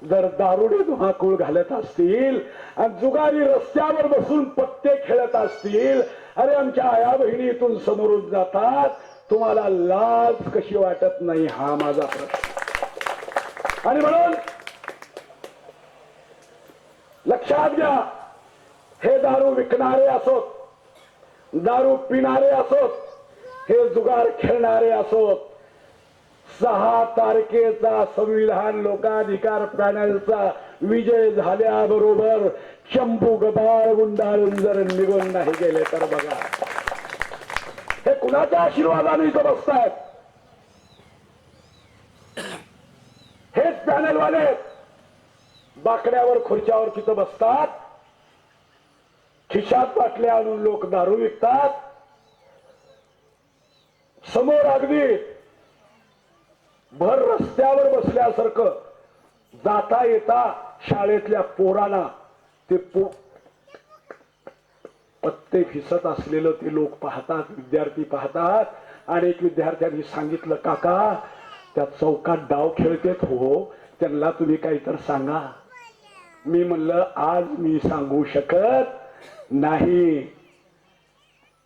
जर दारुडे धुमाकूळ घालत असतील आणि जुगारी रस्त्यावर बसून पत्ते खेळत असतील, अरे आमच्या आया बहिणी इथून समोरून जातात, तुम्हाला लाज कशी वाटत नाही, हा माझा प्रश्न. आणि म्हणून लक्षात घ्या, हे दारू विकणारे असोत, दारू पिणारे असोत, हे जुगार खेळणारे असोत, 6 तारखेचा संविधान लोकाधिकार पॅनलचा विजय झाल्याबरोबर शंभू गबाळ गुंडाळून जर निघून नाही गेले तर बघा, हे कुणाच्या आशीर्वादाने इथं बसतायत? हेच पॅनलवाले बाकड्यावर खुर्च्यावर तिथं बसतात, खिशात बाटल्या आणून लोक दारू विकतात, समोर अगदी भर रस्त्यावर बसल्यासारखं जाता येता शाळेतल्या पोरांना ते पत्ते फिसत असलेलं ते लोक पाहतात, विद्यार्थी पाहतात. अनेक विद्यार्थ्यांनी सांगितलं, काका त्या चौकात डाव खेळतेत हो, त्यांना तुम्ही काहीतरी सांगा. मी म्हणलं आज मी सांगू शकत नाही,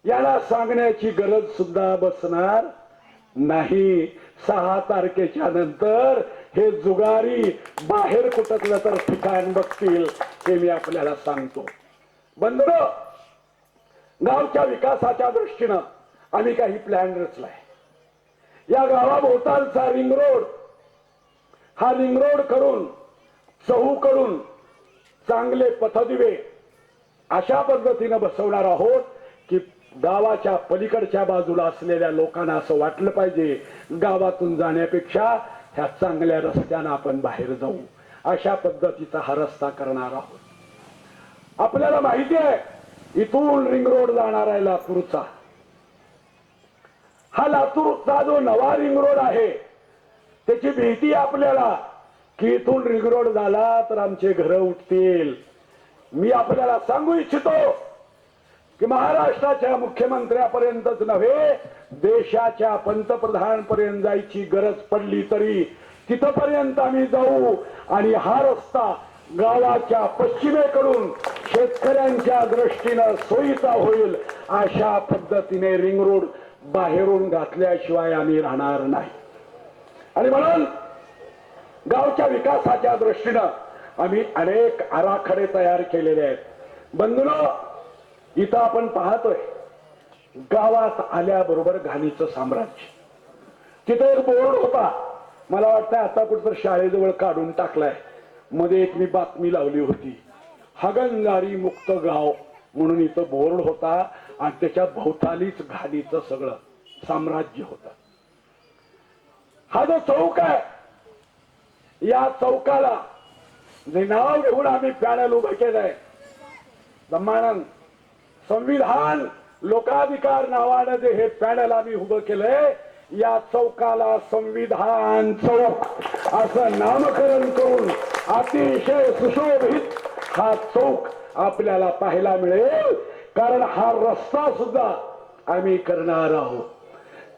याला सांगण्याची गरज सुद्धा बसणार नाही. 6 तारखेच्या नंतर हे जुगारी बाहेर कुठतलं तर ठिकाण बघतील, हे मी आपल्याला सांगतो. बंधुओ, गावच्या विकासाच्या दृष्टीनं आम्ही काही प्लॅन रचलाय. या गावाभोवतालचा रिंग रोड, हा रिंग रोड करून चहूकडून चांगले पथदिवे अशा पद्धतीनं बसवणार आहोत की गावाच्या पलीकडच्या बाजूला असलेल्या लोकांना असं वाटलं पाहिजे, गावातून जाण्यापेक्षा ह्या चांगल्या रस्त्यानं आपण बाहेर जाऊ. अशा पद्धतीचा हा रस्ता करणार आहोत. आपल्याला माहिती आहे इथून रिंग रोड जाणार आहे लातूरचा. हा लातूरचा जो नवा रिंग रोड आहे त्याची भीती आपल्याला की इथून रिंग रोड झाला तर आमचे घर उठतील. मी आपल्याला सांगू इच्छितो की महाराष्ट्राच्या मुख्यमंत्र्यापर्यंतच नव्हे, देशाच्या पंतप्रधान पर्यंत जायची गरज पडली तरी तिथपर्यंत आम्ही जाऊ. आणि हा रस्ता गावाच्या पश्चिमेकडून शेतकऱ्यांच्या दृष्टीनं सोयीचा होईल अशा पद्धतीने रिंग रोड बाहेरून घातल्याशिवाय आम्ही राहणार नाही. आणि म्हणून गावच्या विकासाच्या दृष्टीनं आम्ही अनेक आराखडे तयार केलेले आहेत. बंधूंनो, इथं आपण पाहतोय गावात आल्याबरोबर घाणीचं साम्राज्य. तिथे एक बोर्ड होता, मला वाटतं आता कुठेतरी शाळेजवळ काढून टाकलाय. मध्ये एक मी बातमी लावली होती, हागणदारी मुक्त गाव म्हणून इथं बोर्ड होता आणि त्याच्या भोवतालीच घाणीचं सगळं साम्राज्य होतं. हा जो चौक आहे, या चौकाला जे नाव घेऊन आम्ही पॅनल उभं केलंय, ब्रह्मानंद संविधान लोकाधिकार नावानं जे हे पॅनल आम्ही उभं केलंय, या चौकाला संविधान चौक असं नामकरण करून अतिशय सुशोभित हा चौक आपल्याला पाहायला मिळेल. कारण हा रस्ता सुद्धा आम्ही करणार आहोत.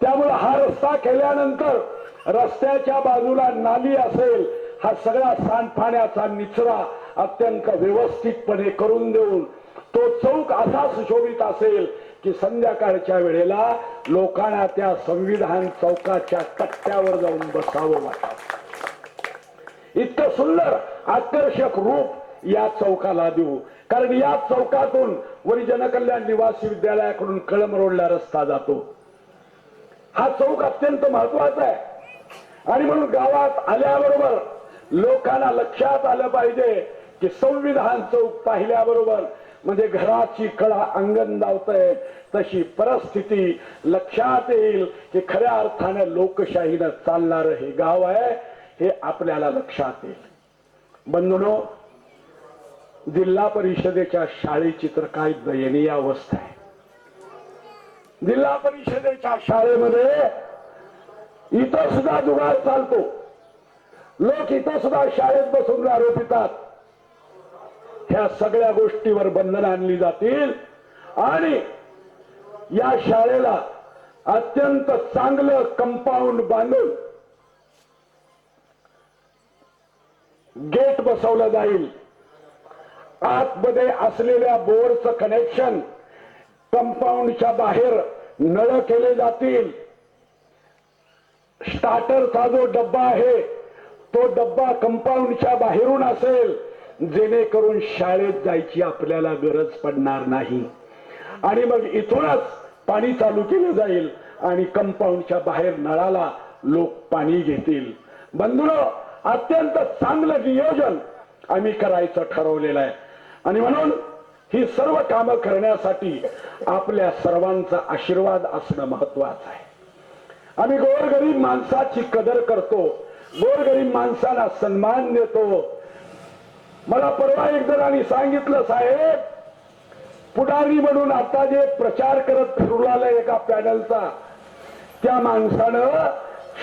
त्यामुळे हा रस्ता केल्यानंतर रस्त्याच्या बाजूला नाली असेल, हा सगळा सांडपाण्याचा निचरा अत्यंत व्यवस्थितपणे करून देऊन तो चौक असा सुशोभित असेल की संध्याकाळच्या वेळेला लोकांना त्या संविधान चौकाच्या कट्ट्यावर जाऊन बसावं वाटतं. इतकं सुंदर आकर्षक रूप या चौकाला देऊ. कारण या चौकातून वरी जनकल्याण निवासी विद्यालयाकडून कळम रोडला रस्ता जातो. हा चौक अत्यंत महत्वाचा आहे आणि म्हणून गावात आल्याबरोबर लोकांना लक्षात आलं पाहिजे की संविधान चौक पाहिल्याबरोबर म्हणजे घराची कळा अंगण धावतंय तशी परिस्थिती लक्षात येईल की खऱ्या अर्थाने लोकशाहीनं चालणार हे गाव आहे हे आपल्याला लक्षात येईल. बंधूंनो, जिल्हा परिषदेच्या शाळेची तर काय दयनीय अवस्था आहे. जिल्हा परिषदेच्या शाळेमध्ये इथं सुद्धा जुगार चालतो. लोक इथं सुद्धा शाळेत बसून दारू पितात. ह्या सगळ्या गोष्टीवर बंधनं आणली जातील आणि या शाळेला अत्यंत चांगलं कंपाऊंड बांधून गेट बसवलं जाईल. आतमध्ये असलेल्या बोरचं कनेक्शन कंपाऊंडच्या बाहेर नळ केले जातील. स्टार्टरचा जो डब्बा आहे तो डब्बा कंपाऊंडच्या बाहेरून असेल जेणेकरून शाळेत जायची आपल्याला गरज पडणार नाही. आणि मग इथूनच पाणी चालू केलं जाईल आणि कंपाऊंडच्या बाहेर नळाला लोक पाणी घेतील. बंधूंनो, अत्यंत चांगलं नियोजन आम्ही करायचं ठरवलेलं आहे आणि म्हणून ही सर्व कामं करण्यासाठी आपल्या सर्वांचा आशीर्वाद असणं महत्वाचं आहे. आम्ही गोरगरीब माणसाची कदर करतो, गोरगरीब माणसाला सन्मान देतो. मला परवा एक जणांनी सांगितलं, साहेब पुढारी म्हणून आता जे प्रचार करत फिरू लागलाय एका पॅनलचा, त्या माणसानं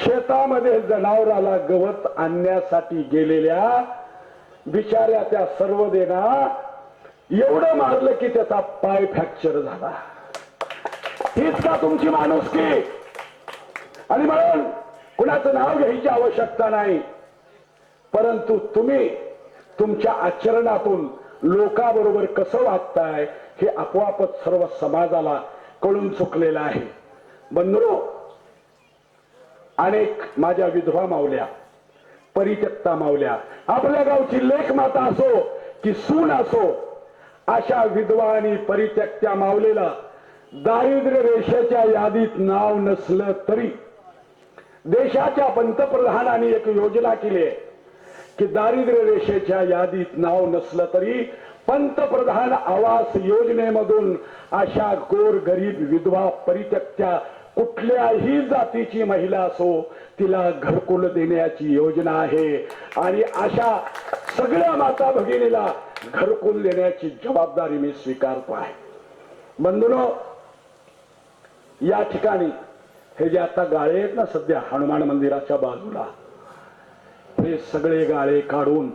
शेतामध्ये जनावराला गवत आणण्यासाठी गेलेल्या बिचाऱ्या त्या सर्व देना एवढं मारलं की त्याचा पाय फ्रॅक्चर झाला. हीच का तुमची माणुसकी? आणि म्हणून कुणाचं नाव घ्यायची आवश्यकता नाही, परंतु तुम्ही तुमच्या आचरणातून लोकांबरोबर कसं वागताय हे आपोआपच सर्व समाजाला कळून चुकलेलं आहे. बंधूंनो, अनेक माझ्या विधवा मावल्या, परित्यक्ता मावल्या, आपल्या गावची लेक माता असो की सून असो, अशा विधवा आणि परित्यक्त्या मावलेला दारिद्र्य रेषेच्या यादीत नाव नसलं तरी देशाच्या पंतप्रधानांनी एक योजना केली आहे की दारिद्र्य रेषेच्या यादीत नाव नसलं तरी पंतप्रधान आवास योजनेमधून अशा गोर गरीब विधवा परित्यक्त्या कुठल्याही जातीची महिला असो तिला घरकुल देण्याची योजना आहे आणि अशा सगळ्या माता भगिनीला घरकुल देण्याची जबाबदारी मी स्वीकारतो आहे. बंधूंनो, या ठिकाणी हे जे आता गाळे आहेत ना सध्या हनुमान मंदिराच्या बाजूला, हे सगळे गाळे काढून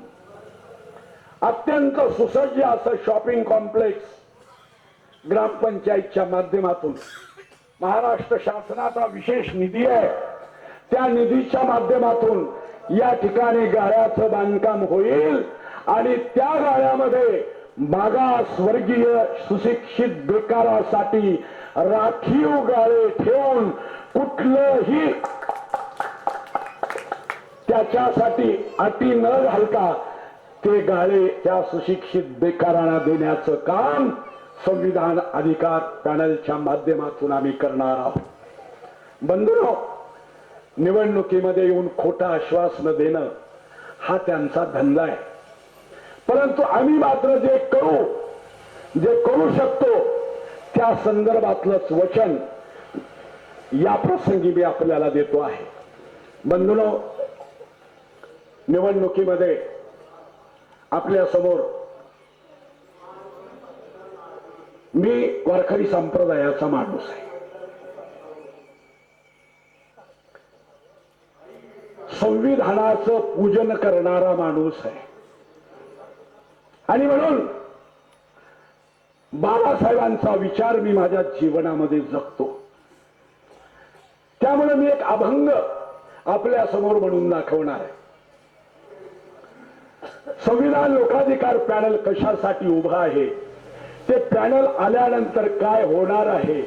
अत्यंत सुसज्ज असं शॉपिंग कॉम्प्लेक्स ग्रामपंचायतच्या माध्यमातून महाराष्ट्र शासनाचा विशेष निधी आहे, त्या निधीच्या माध्यमातून या ठिकाणी गाळ्याचं बांधकाम होईल आणि त्या गाळ्यामध्ये मागासवर्गीय सुशिक्षित बेकारासाठी राखीव गाळे ठेवून कुठलंही त्याच्यासाठी अटी न घालता ते गाळे त्या सुशिक्षित बेकारांना देण्याचं काम संविधान अधिकार पॅनलच्या माध्यमातून आम्ही करणार आहोत. बंधूंनो, निवडणुकीमध्ये येऊन खोटा आश्वासन देणं हा त्यांचा धंदा आहे, परंतु आम्ही मात्र जे करू शकतो त्या संदर्भातलंच वचन या प्रसंगी मी आपल्याला देतो आहे. बंधूंनो, निवडणुकीमध्ये आपल्या समोर मी वारकरी संप्रदायाचा माणूस आहे. संविधानाचं पूजन करणारा माणूस आहे आणि म्हणून बाबासाहेबांचा विचार मी माझ्या जीवनामध्ये जगतो. त्यामुळे मी एक अभंग आपल्या समोर म्हणून दाखवणार आहे. संविधान लोकाधिकार पॅनल कशासाठी उभा आहे, ते पॅनल आल्यानंतर काय होणार आहे,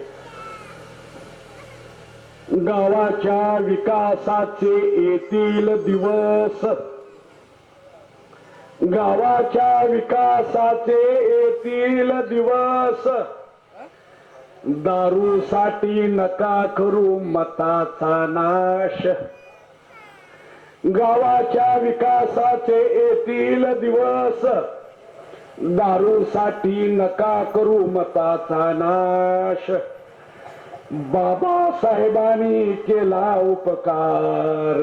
गावाच्या विकासाचे येतील दिवस, गावाच्या विकासाचे येतील दिवस, दारूसाठी नका करू मताचा नाश, गावाच्या विकासाचे येतील दिवस, दारूसाठी नका करू मताचा नाश, बाबासाहेबांनी केला उपकार,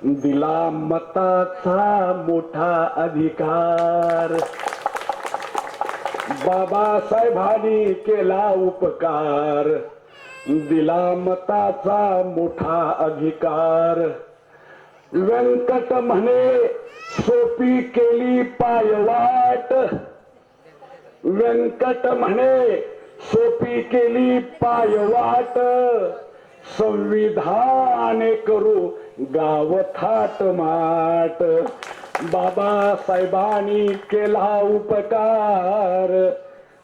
दिला मताचा मोठा अधिकार, बाबासाहेबांनी केला उपकार, दिला मताचा मोठा अधिकार, व्यंकट म्हणे सोपी केली पायवाट, व्यंकट म्हणे सोपी केली पायवाट, संविधान करू गाव थाटमाट, बाबासाहेबांनी केला उपकार,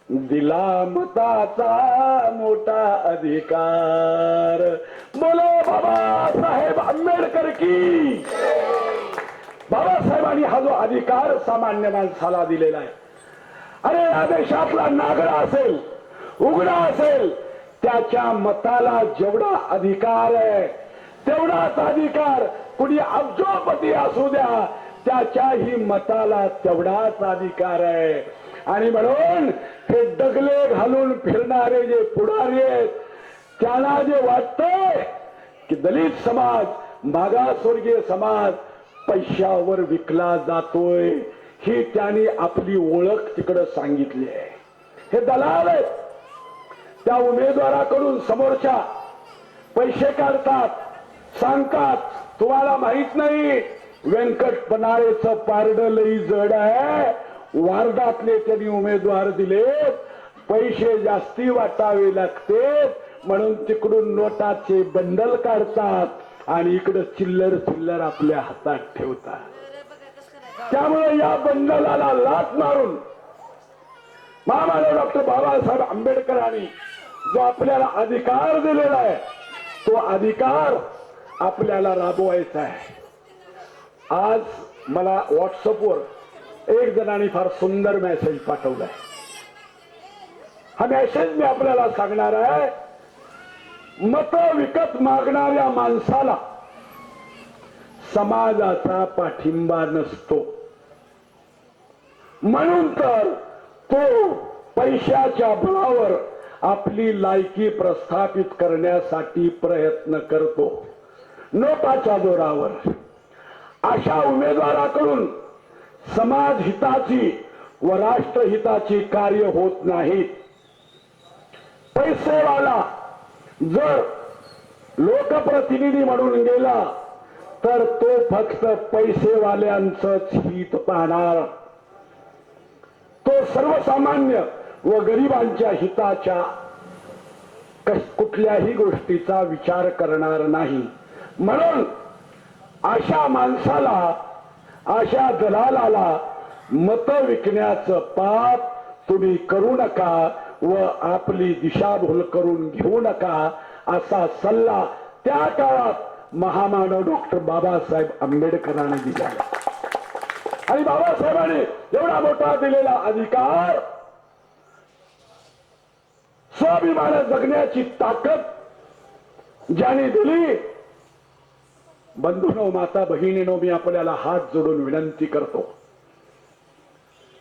दिला मताचा मोठा अधिकार, बोलो बाबासाहेब आंबेडकर की. बाबासाहेबांनी हा जो अधिकार सामान्य माणसाला दिलेला आहे, अरे या देशातला नागरा असेल, उघडा असेल, त्याच्या मताला जेवढा अधिकार आहे तेवढाच अधिकार कुणी अब्जोपती असू द्या, त्याच्याही मताला तेवढाच अधिकार आहे. आणि म्हणून हे डगले घालून फिरणारे जे पुढारी आहेत, त्यांना जे वाटतंय की दलित समाज, मागासवर्गीय समाज पैशावर विकला जातोय, ही त्यांनी आपली ओळख तिकडे सांगितली आहे. हे दलाल आहेत, त्या उमेदवाराकडून समोरच्या पैसे काढतात, सांगतात तुम्हाला माहित नाही व्यंकट पनाळेचं पारड लई जड आहे, वार्डातले त्यांनी उमेदवार दिले, पैसे जास्ती वाटावे लागते म्हणून तिकडून नोटाचे बंडल काढतात आणि इकडे चिल्लर चिल्लर आपल्या हातात ठेवतात. त्यामुळे या बंडलाला लाथ मारून महामानव डॉक्टर बाबासाहेब आंबेडकरांनी जो आपल्याला अधिकार दिलेला आहे, तो अधिकार आपल्याला राबवायचा आहे. आज मला व्हॉट्सअपवर एक जणांनी फार सुंदर मेसेज पाठवलाय. हा मेसेज मी आपल्याला सांगणार आहे. मत विकत मागणाऱ्या माणसाला समाजाचा पाठिंबा नसतो, म्हणून तर तो पैशाच्या बळावर आपली लायकी प्रस्थापित करण्यासाठी प्रयत्न करतो, नोटाच्या जोरावर. अशा उमेदवाराकडून समाज हिताची व राष्ट्रहिताची कार्य होत नाहीत. पैसेवाला जर लोकप्रतिनिधी म्हणून गेला तर तो फक्त पैसेवाल्यांचंच हित पाहणार, तो सर्वसामान्य व गरिबांच्या हिताच्या कुठल्याही गोष्टीचा विचार करणार नाही. म्हणून अशा माणसाला, अशा दलालाला मत विकण्याचं पाप तुम्ही करू नका व आपली दिशाभूल करून घेऊ नका, असा सल्ला त्या काळात महामानव डॉक्टर बाबासाहेब आंबेडकरांनी दिला. आणि बाबासाहेबांनी एवढा मोठा दिलेला अधिकार, स्वाभिमान जगण्याची ताकद ज्याने दिली, बंधूंनो, माता बहिणींनो, मी आपल्याला हात जोडून विनंती करतो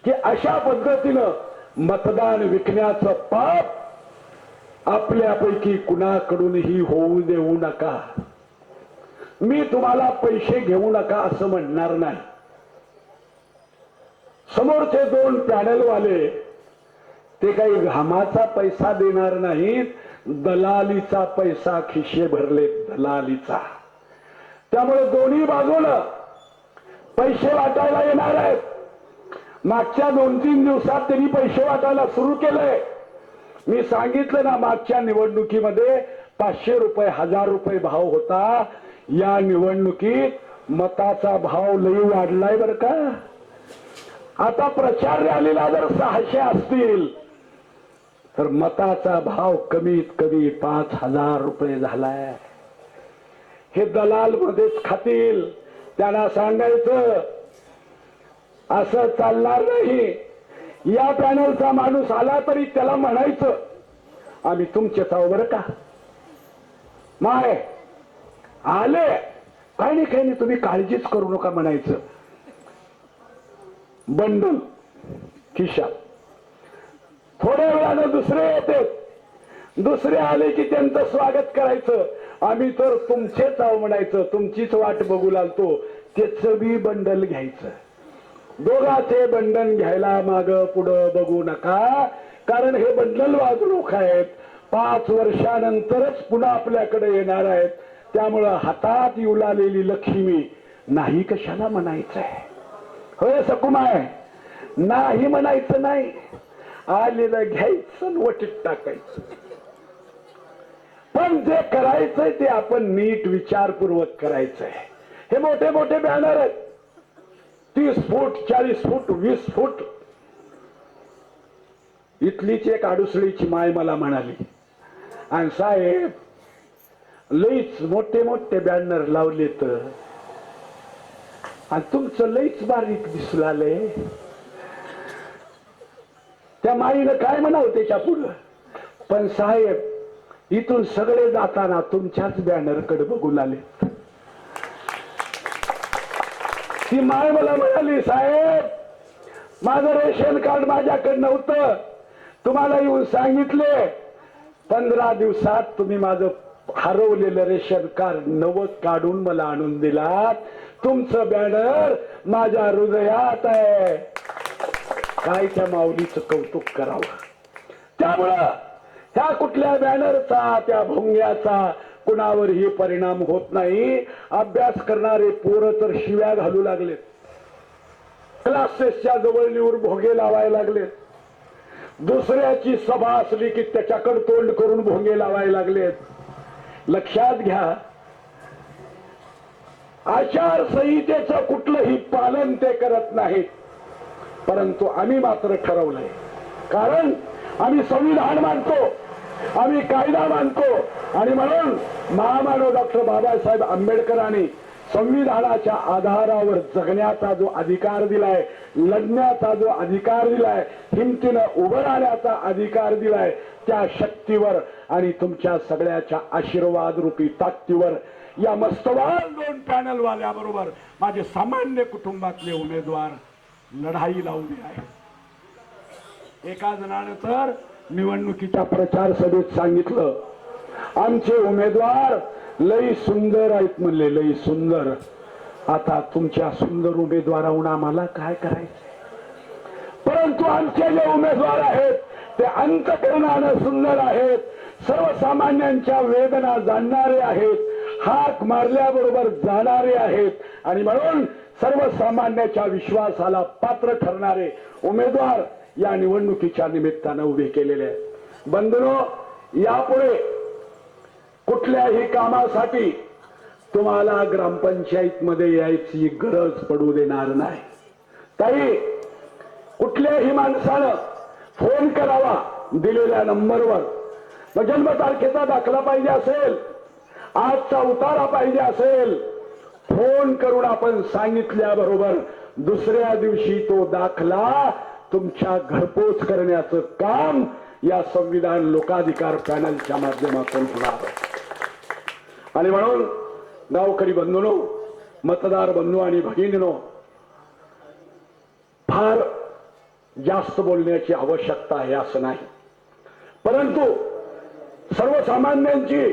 की अशा पद्धतीनं मतदान विकण्याचं पाप आपल्यापैकी कुणाकडूनही होऊ देऊ नका. मी तुम्हाला पैसे घेऊ नका असं म्हणणार नाही. समोरचे दोन पॅनलवाले ते काही घामाचा पैसा देणार नाहीत, दलालीचा पैसा खिशे भरले, दलालीचा. त्यामुळे दोन्ही बाजूला पैसे वाटायला येणार आहेत. मागच्या 2-3 दिवसात त्यांनी पैसे वाटायला सुरू केलंय. मी सांगितलं ना, मागच्या निवडणुकीमध्ये 500 रुपये, 1000 रुपये भाव होता. या निवडणुकीत मताचा भाव लई वाढलाय बर का. आता प्रचार रॅलीला जर 600 असतील तर मताचा भाव कमीत कमी 5,000 रुपये झालाय. हे दलाल मध्येच खातील. त्यांना सांगायचं असं चालणार नाही. या पॅनलचा माणूस आला तरी त्याला म्हणायचं आम्ही तुमचेच आहो बरं का. माय आले काही नाही काही नाही तुम्ही काळजीच करू नका म्हणायचं. बंडल खिशात. थोड्या वेळानं दुसरे येते. दुसरे आले की त्यांचं स्वागत करायचं. आम्ही तर तुमचेच आहो म्हणायचं. तुमचीच वाट बघू लागतो. त्याच बी बंडल घ्यायचं. दोघाचे बंधन घ्यायला माग पुढं बघू नका. कारण हे बंडलवाद लोक आहेत. 5 वर्षानंतरच पुन्हा आपल्याकडे येणार आहेत. त्यामुळं हातात येऊ लागलेली लक्ष्मी नाही कशाला म्हणायचंय. होय सकुमाय नाही म्हणायचं नाही. आलेलं घ्यायचं वटीत टाकायचं. पण जे करायचंय ते आपण नीट विचारपूर्वक करायचंय. हे मोठे मोठे बॅनर आहेत. 30 फूट 40 फूट 20 फूट. इथलीच एक आडुसळीची माय मला म्हणाली आणि साहेब लईच मोठे मोठे बॅनर लावलेत आणि तुमचं लईच बारीक दिसू लागलंय. त्या माईनं काय म्हणावं त्याच्या पुढं. पण साहेब इथून सगळे जाताना तुमच्याच बॅनर कडे बघू लागले. ती माय मला म्हणाली साहेब माझं रेशन कार्ड माझ्याकडे नव्हतं. तुम्हाला येऊन सांगितले 15 दिवसात तुम्ही माझं हरवलेलं रेशन कार्ड नवं काढून मला आणून दिलात. तुमचं बॅनर माझ्या हृदयात आहे. काय त्या माऊलीचं कौतुक करावं. त्यामुळं त्या कुठल्या बॅनरचा त्या भोंग्याचा कुणावरही परिणाम होत नाही. अभ्यास करणारे पोरं तर शिव्या घालू लागलेत. क्लासेसच्या जवळ निवड भोंगे लावायला लागलेत. दुसऱ्याची सभा असली की त्याच्याकडे तोंड करून भोंगे लावायला लागलेत. लक्षात घ्या आचारसंहितेचं कुठलंही पालन ते करत नाहीत. परंतु आम्ही मात्र ठरवलंय. कारण आम्ही संविधान मानतो. आम्ही कायदा मानतो. आणि म्हणून महामानव डॉक्टर बाबासाहेब आंबेडकरांनी संविधानाच्या आधारावर जगण्याचा जो अधिकार दिलाय, लढण्याचा जो अधिकार दिलाय, हिमतीनं उभं राहण्याचा अधिकार दिलाय, त्या शक्तीवर आणि तुमच्या सगळ्याच्या आशीर्वाद रूपी ताकदीवर या मस्तवाल 2 पॅनल वाल्याबरोबर माझे सामान्य कुटुंबातले उमेदवार लढाई लावली आहे. एका जणाने तर निवडणुकीच्या प्रचार सभेत सांगितलं आमचे उमेदवार लई सुंदर आहेत म्हणले. लई सुंदर. आता तुमच्या सुंदर उमेदवाराहून आम्हाला काय करायचं. परंतु आमचे जे उमेदवार आहेत ते अंतःकरणानं सुंदर आहेत. सर्वसामान्यांच्या वेदना जाणणारे आहेत. हाक मारल्याबरोबर जाणारे आहेत. आणि म्हणून सर्वसामान्याच्या विश्वासाला पात्र ठरणारे उमेदवार या निवडणुकीच्या निमित्तानं उभे केलेले आहेत. बंधुनो यापुढे कुठल्याही कामासाठी तुम्हाला ग्रामपंचायत मध्ये यायची गरज पडू देणार नाही. ताई कुठल्याही माणसानं फोन करावा दिलेल्या नंबरवर. मग जन्मतारखेचा दाखला पाहिजे असेल, आजचा उतारा पाहिजे असेल, फोन करून आपण सांगितल्याबरोबर दुसऱ्या दिवशी तो दाखला तुमच्या घरपोच करण्याचं काम या संविधान लोकाधिकार पॅनलच्या माध्यमातून होणार. आणि म्हणून गावकरी बंधूंनो, मतदार बंधू आणि भगिनींनो, फार जास्त बोलण्याची आवश्यकता आहे असं नाही. परंतु सर्वसामान्यांची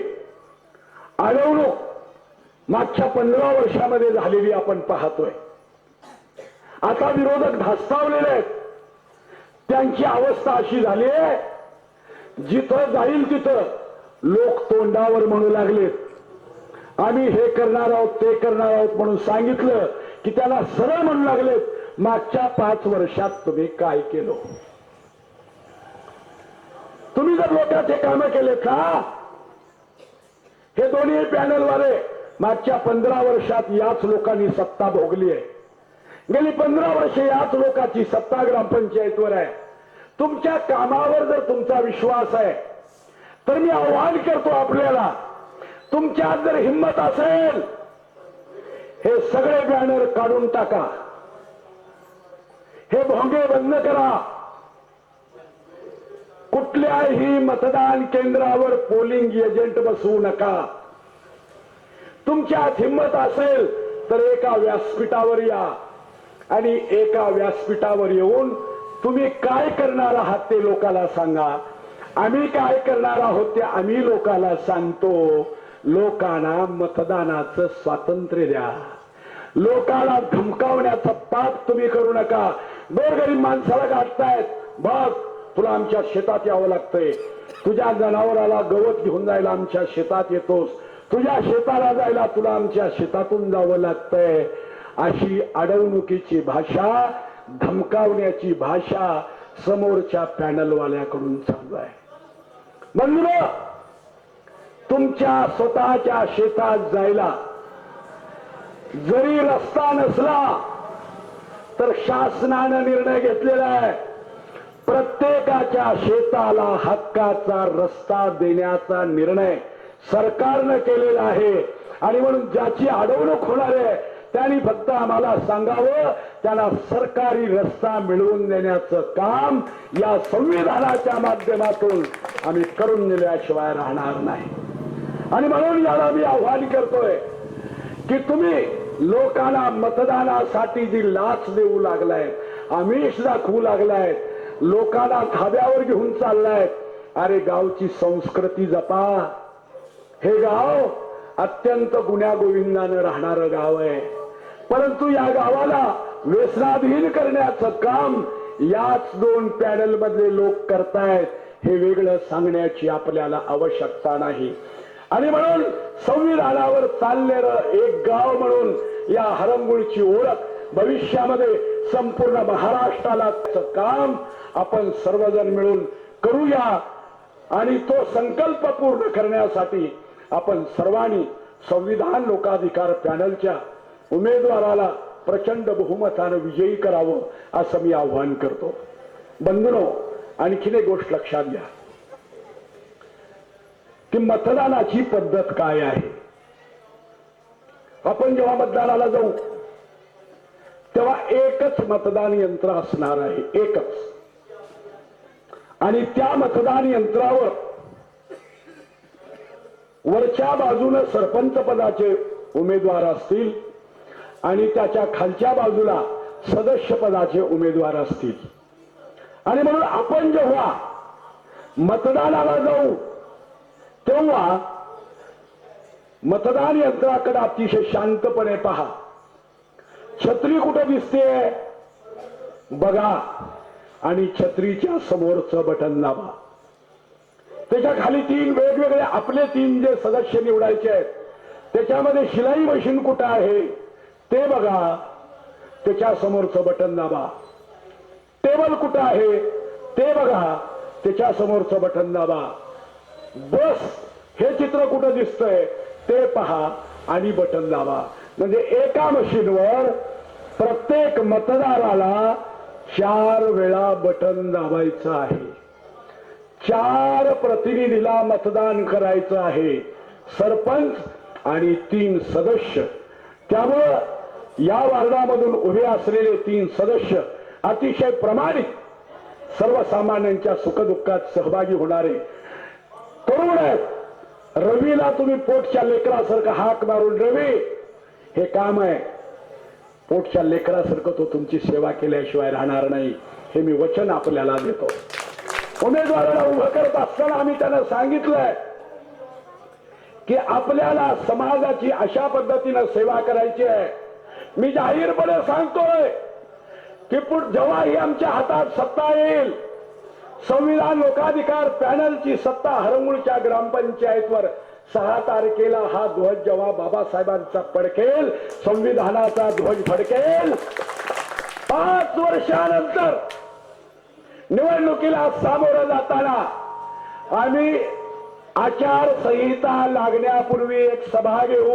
अडवणूक मागच्या 15 वर्षामध्ये झालेली आपण पाहतोय. आता विरोधक धास्तावलेले आहेत. त्यांची अवस्था अशी झाली आहे जिथं जाईल तिथं लोक तोंडावर म्हणू लागलेत आम्ही हे करणार आहोत ते करणार आहोत. म्हणून सांगितलं की त्याला सरळ म्हणू लागलेत मागच्या 5 वर्षात तुम्ही काय केलं. तुम्ही जर लोकांचे काम केले का. हे दोन्ही पॅनलवाले मागच्या 15 वर्षात याच लोकांनी सत्ता भोगली आहे. गेली 15 वर्षे याच लोकांची सत्ता ग्रामपंचायतवर आहे. तुमच्या कामावर जर तुमचा विश्वास आहे तर मी आव्हान करतो आपल्याला, तुमच्यात जर हिंमत असेल हे सगळे बॅनर काढून टाका, हे भोंगे बंद करा. कुठल्याही मतदान केंद्रावर पोलिंग एजंट बसवू नका. तुमच्यात हिंमत असेल तर एका व्यासपीठावर या आणि एका व्यासपीठावर येऊन तुम्ही काय करणार आहात ते लोकांना सांगा. आम्ही काय करणार आहोत ते आम्ही लोकांना सांगतो. लोकांना मतदानाचं स्वातंत्र्य द्या. लोकांना धमकावण्याचा पाप तुम्ही करू नका. गोरगरीब माणसाला गाठतायत, बघ तुला आमच्या शेतात यावं लागतंय, तुझ्या जनावराला गवत घेऊन जायला आमच्या शेतात येतोस, तुझ्या शेताला जायला तुला आमच्या शेतातून जावं लागतंय. अशी अडवणुकीची भाषा, धमकावण्याची भाषा समोरच्या पॅनलवाल्याकडून चालू आहे. बंधुनो, तुमच्या स्वतःच्या शेतात जायला जरी रस्ता नसला तर शासनानं निर्णय घेतलेला आहे, प्रत्येकाच्या शेताला हक्काचा रस्ता देण्याचा निर्णय सरकारनं केलेला आहे. आणि म्हणून ज्याची अडवणूक होणार आहे त्यांनी फक्त आम्हाला सांगावं, त्यांना सरकारी रस्ता मिळवून देण्याचं काम या संविधानाच्या माध्यमातून आम्ही करून दिल्याशिवाय राहणार नाही. आणि म्हणून याला मी आव्हान करतोय की तुम्ही लोकांना मतदानासाठी जी लाच देऊ लागलाय, आमिष दाखवू लागलाय, लोकांना धाब्यावर घेऊन चाललाय. अरे गावची संस्कृती जपा. हे गाव अत्यंत गुण्यागोविंदानं राहणारं गाव आहे, परंतु या गावाला व्यसनाधीन करण्याचं काम याच 2 पॅनल मधले लोक करतायत. हे वेगळं सांगण्याची आपल्याला आवश्यकता नाही. आणि म्हणून संविधानावर चाललेलं एक गाव म्हणून या हरंगुळची ओळख भविष्यामध्ये संपूर्ण महाराष्ट्राला काम आपण सर्वजण मिळून करूया. आणि तो संकल्प पूर्ण करण्यासाठी आपण सर्वांनी संविधान लोकाधिकार पॅनलच्या उमेदवाराला प्रचंड बहुमतानं विजयी करावं असं मी आव्हान करतो. बंधुनो, आणखीन एक गोष्ट लक्षात घ्या की मतदानाची पद्धत काय आहे. आपण जेव्हा मतदानाला जाऊ तेव्हा एकच मतदान यंत्र असणार आहे, एकच. आणि त्या मतदान यंत्रावर वरच्या बाजूने सरपंच पदाचे उमेदवार असतील आणि त्याच्या खालच्या बाजूला सदस्य पदाचे उमेदवार असतील. आणि म्हणून आपण जेव्हा मतदानाला जाऊ तेव्हा मतदान यंत्राकडे अतिशय शांतपणे पहा. छत्री कुठं दिसते बघा आणि छत्रीच्या समोरचं बटन दाबा. त्याच्या खाली 3 वेगवेगळे आपले 3 जे सदस्य निवडायचे आहेत त्याच्यामध्ये शिलाई मशीन कुठं आहे ते बघा, त्याच्या समोरचं बटन दाबा. टेबल कुठं आहे ते बघा, त्याच्या समोरचं बटन दाबा. बस हे चित्र कुठं दिसतंय ते पहा आणि बटन दाबा. म्हणजे एका मशीनवर प्रत्येक मतदाराला 4 वेळा बटन दाबायचं आहे. 4 प्रतिनिधीला मतदान करायचं आहे, सरपंच आणि 3 सदस्य. त्यामुळं या वार्डामधून उभे असलेले 3 सदस्य अतिशय प्रामाणिक, सर्वसामान्यांच्या सुखदुःखात सहभागी होणारे तरुण आहेत. रवीला तुम्ही पोटच्या लेकरासारखं हाक मारून, रवी हे काम आहे, पोटच्या लेकरासारखं तो तुमची सेवा केल्याशिवाय राहणार नाही, हे मी वचन आपल्याला देतो. उमेदवाराला उभं करत असताना आम्ही त्यांना सांगितलंय की आपल्याला समाजाची अशा पद्धतीनं सेवा करायची आहे. मी जाहीरपणे सांगतोय की जेव्हा ही आमच्या हातात सत्ता येईल, संविधान लोकाधिकार पॅनलची सत्ता हरंगुळच्या ग्रामपंचायतवर 6 तारखेला हा ध्वज जेव्हा बाबासाहेबांचा फडकेल, संविधानाचा ध्वज फडकेल, 5 वर्षानंतर निवडणुकीला सामोरं जाताना आम्ही आचारसंहिता लागण्यापूर्वी एक सभा घेऊ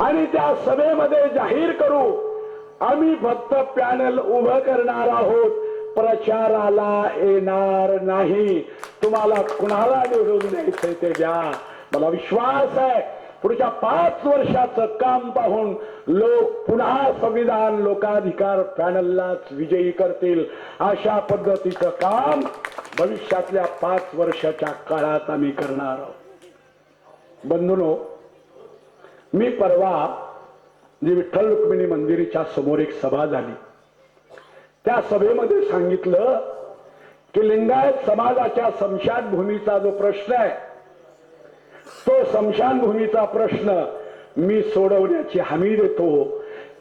आणि त्या सभेमध्ये जाहीर करू आम्ही फक्त पॅनल उभं करणार आहोत, प्रचाराला येणार नाही. तुम्हाला कुणाला निवडून द्यायचंय ते द्या. मला विश्वास आहे पुढच्या 5 वर्षाचं काम पाहून लोक पुन्हा संविधान लोकाधिकार पॅनललाच विजयी करतील. अशा पद्धतीचं काम भविष्यातल्या 5 वर्षाच्या काळात आम्ही करणार आहोत. बंधूंनो, मी परवा जी विठ्ठल रुक्मिणी मंदिराच्या समोर एक सभा झाली, त्या सभेमध्ये सांगितलं की लिंगायत समाजाच्या स्मशानभूमीचा जो प्रश्न आहे, तो स्मशानभूमीचा प्रश्न मी सोडवण्याची हमी देतो.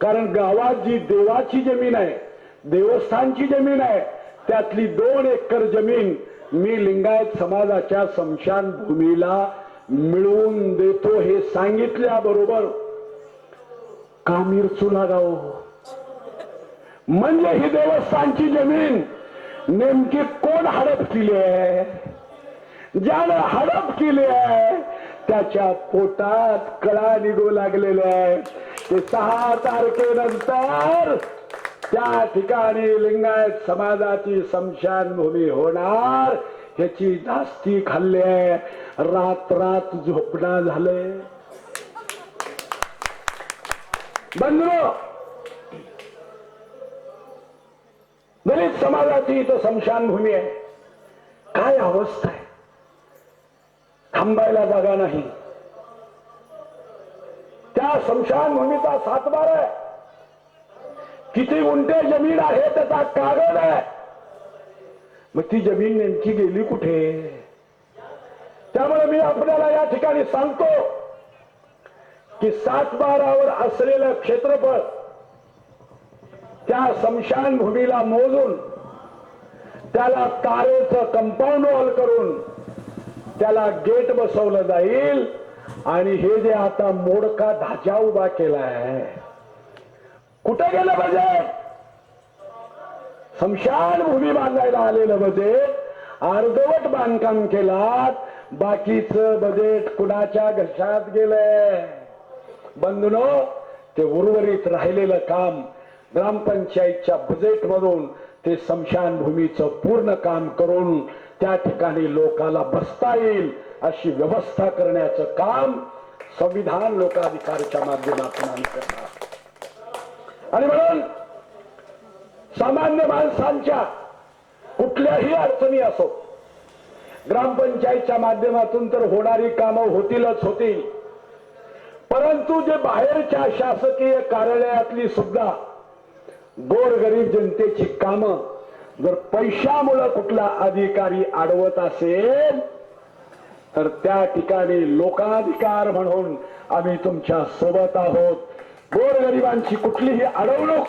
कारण गावात जी देवाची जमीन आहे, देवस्थानची जमीन आहे, त्यातली 2 एकर जमीन मी लिंगायत समाजाच्या स्मशानभूमीला मिळवून देतो. हे सांगितल्याबरोबर का मिरचू लागाव? म्हणजे ही देवस्थानची जमीन नेमकी कोण हडप केली आहे? ज्यानं हडप केली आहे त्याच्या पोटात कळा निघू लागलेल्या आहे. ते 6 तारखेनंतर त्या ठिकाणी लिंगायत समाजाची स्मशानभूमी होणार ह्याची जास्ती खाल्ली आहे. रात रात झोपणा झाले. बंधू, दलित समाजाची इथं स्मशानभूमी आहे. काय अवस्था आहे, थांबायला जागा नाही. त्या स्मशानभूमीचा 7/12 आहे. किती गुंठे जमीन आहे त्याचा कागद आहे. मग ती जमीन नेमकी गेली कुठे? त्यामुळे मी आपल्याला या ठिकाणी सांगतो की 7/12 असलेलं क्षेत्रफळ त्या स्मशानभूमीला मोजून त्याला तारेचं कंपाऊंड वॉल करून त्याला गेट बसवलं जाईल. आणि हे जे आता मोडका ढाचा उभा केलाय, कुठे गेलं बजेट? स्मशानभूमी बांधायला आलेलं बजेट अर्धवट बांधकाम केलात, बाकीचं बजेट कुणाच्या घशात गेलंय? बंधूंनो, ते उर्वरित राहिलेलं काम ग्रामपंचायतच्या बजेट मधून ते स्मशानभूमीचं पूर्ण काम करून त्या ठिकाणी लोकाला बसता येईल अशी व्यवस्था करण्याचं काम संविधान लोकाधिकारच्या माध्यमातून आम्ही करणार. आणि म्हणून सामान्य माणसांच्या कुठल्याही अडचणी असो, ग्रामपंचायतच्या माध्यमातून तर होणारी कामं होतीलच होतील, परंतु जे बाहेरच्या शासकीय कार्यालयातली सुद्धा गोरगरीब जनतेची कामं जर पैशामुळे कुठला अधिकारी अडवत असेल तर त्या ठिकाणी लोकाधिकार म्हणून आम्ही तुमच्या सोबत आहोत. गोरगरिबांची कुठलीही अडवणूक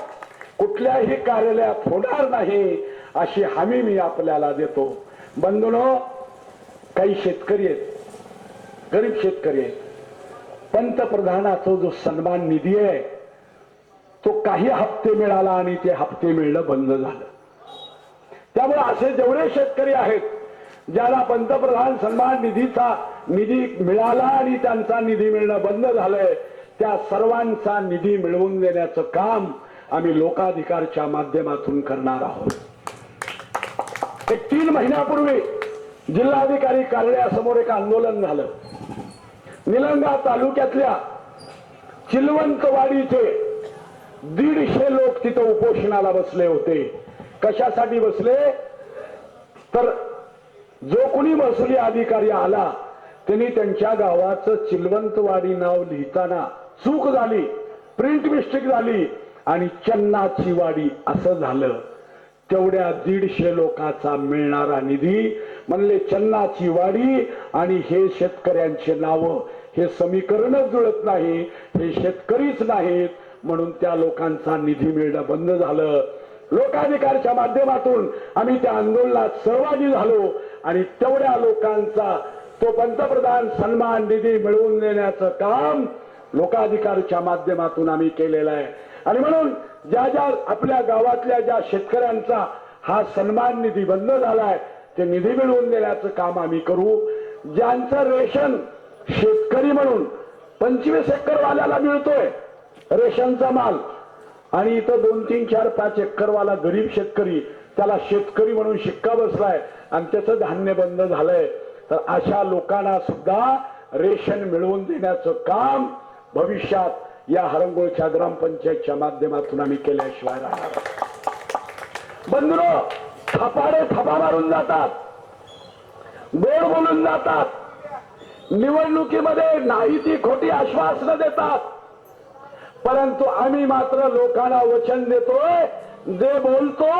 कुठल्याही कार्यालयात होणार नाही अशी हमी मी आपल्याला देतो. बंधूंनो, काही शेतकरी आहेत, गरीब शेतकरी आहेत. पंतप्रधानाचा जो सन्मान निधी आहे तो काही हप्ते मिळाला आणि ते हप्ते मिळणं बंद झालं. त्यामुळे असे जेवढे शेतकरी आहेत ज्याला पंतप्रधान सन्मान निधीचा निधी मिळाला आणि त्यांचा निधी मिळणं बंद झालंय, त्या सर्वांचा निधी मिळवून देण्याचं काम आम्ही लोकाधिकारच्या माध्यमातून करणार आहोत. 3 महिन्यापूर्वी जिल्हाधिकारी कार्यालयासमोर एक आंदोलन झालं. निलंगा तालुक्यातल्या चिलवंतवाडीचे 150 लोक तिथं उपोषणाला बसले होते. कशासाठी बसले? तर जो कोणी महसुली अधिकारी आला त्यांनी त्यांच्या गावाचं चिलवंतवाडी नाव लिहिताना चूक झाली, प्रिंट मिस्टेक झाली आणि चन्नाची वाडी असं झालं. तेवढ्या 150 लोकांचा मिळणारा निधी म्हणले चन्नाची वाडी आणि हे शेतकऱ्यांचे नाव, हे समीकरणच जुळत नाही, हे शेतकरीच नाहीत, म्हणून त्या लोकांचा निधी मिळणं बंद झालं. लोकाधिकारच्या माध्यमातून आम्ही त्या आंदोलनात सहभागी झालो आणि तेवढ्या लोकांचा तो पंतप्रधान सन्मान निधी मिळवून देण्याचं काम लोकाधिकारच्या माध्यमातून आम्ही केलेलं आहे. आणि म्हणून ज्या ज्या आपल्या गावातल्या ज्या शेतकऱ्यांचा हा सन्मान निधी बंद झालाय ते निधी मिळवून देण्याचं काम आम्ही करू. ज्यांचं रेशन शेतकरी म्हणून 25 एकर वाल्याला मिळतोय रेशनचा माल आणि इथं 2, 3, 4, 5 एकरवाला गरीब शेतकरी त्याला शेतकरी म्हणून शिक्का बसलाय आणि त्याचं धान्य बंद झालंय, तर अशा लोकांना सुद्धा रेशन मिळवून देण्याचं काम भविष्यात या हरंगोळच्या ग्रामपंचायतच्या माध्यमातून आम्ही केल्याशिवाय राहणार. बंधुरो, थपाडे थपा मारून जातात, गोड बोलून जातात, निवडणुकीमध्ये नाही ती खोटी आश्वासनं देतात, परंतु आम्ही मात्र लोकांना वचन देतोय, जे बोलतो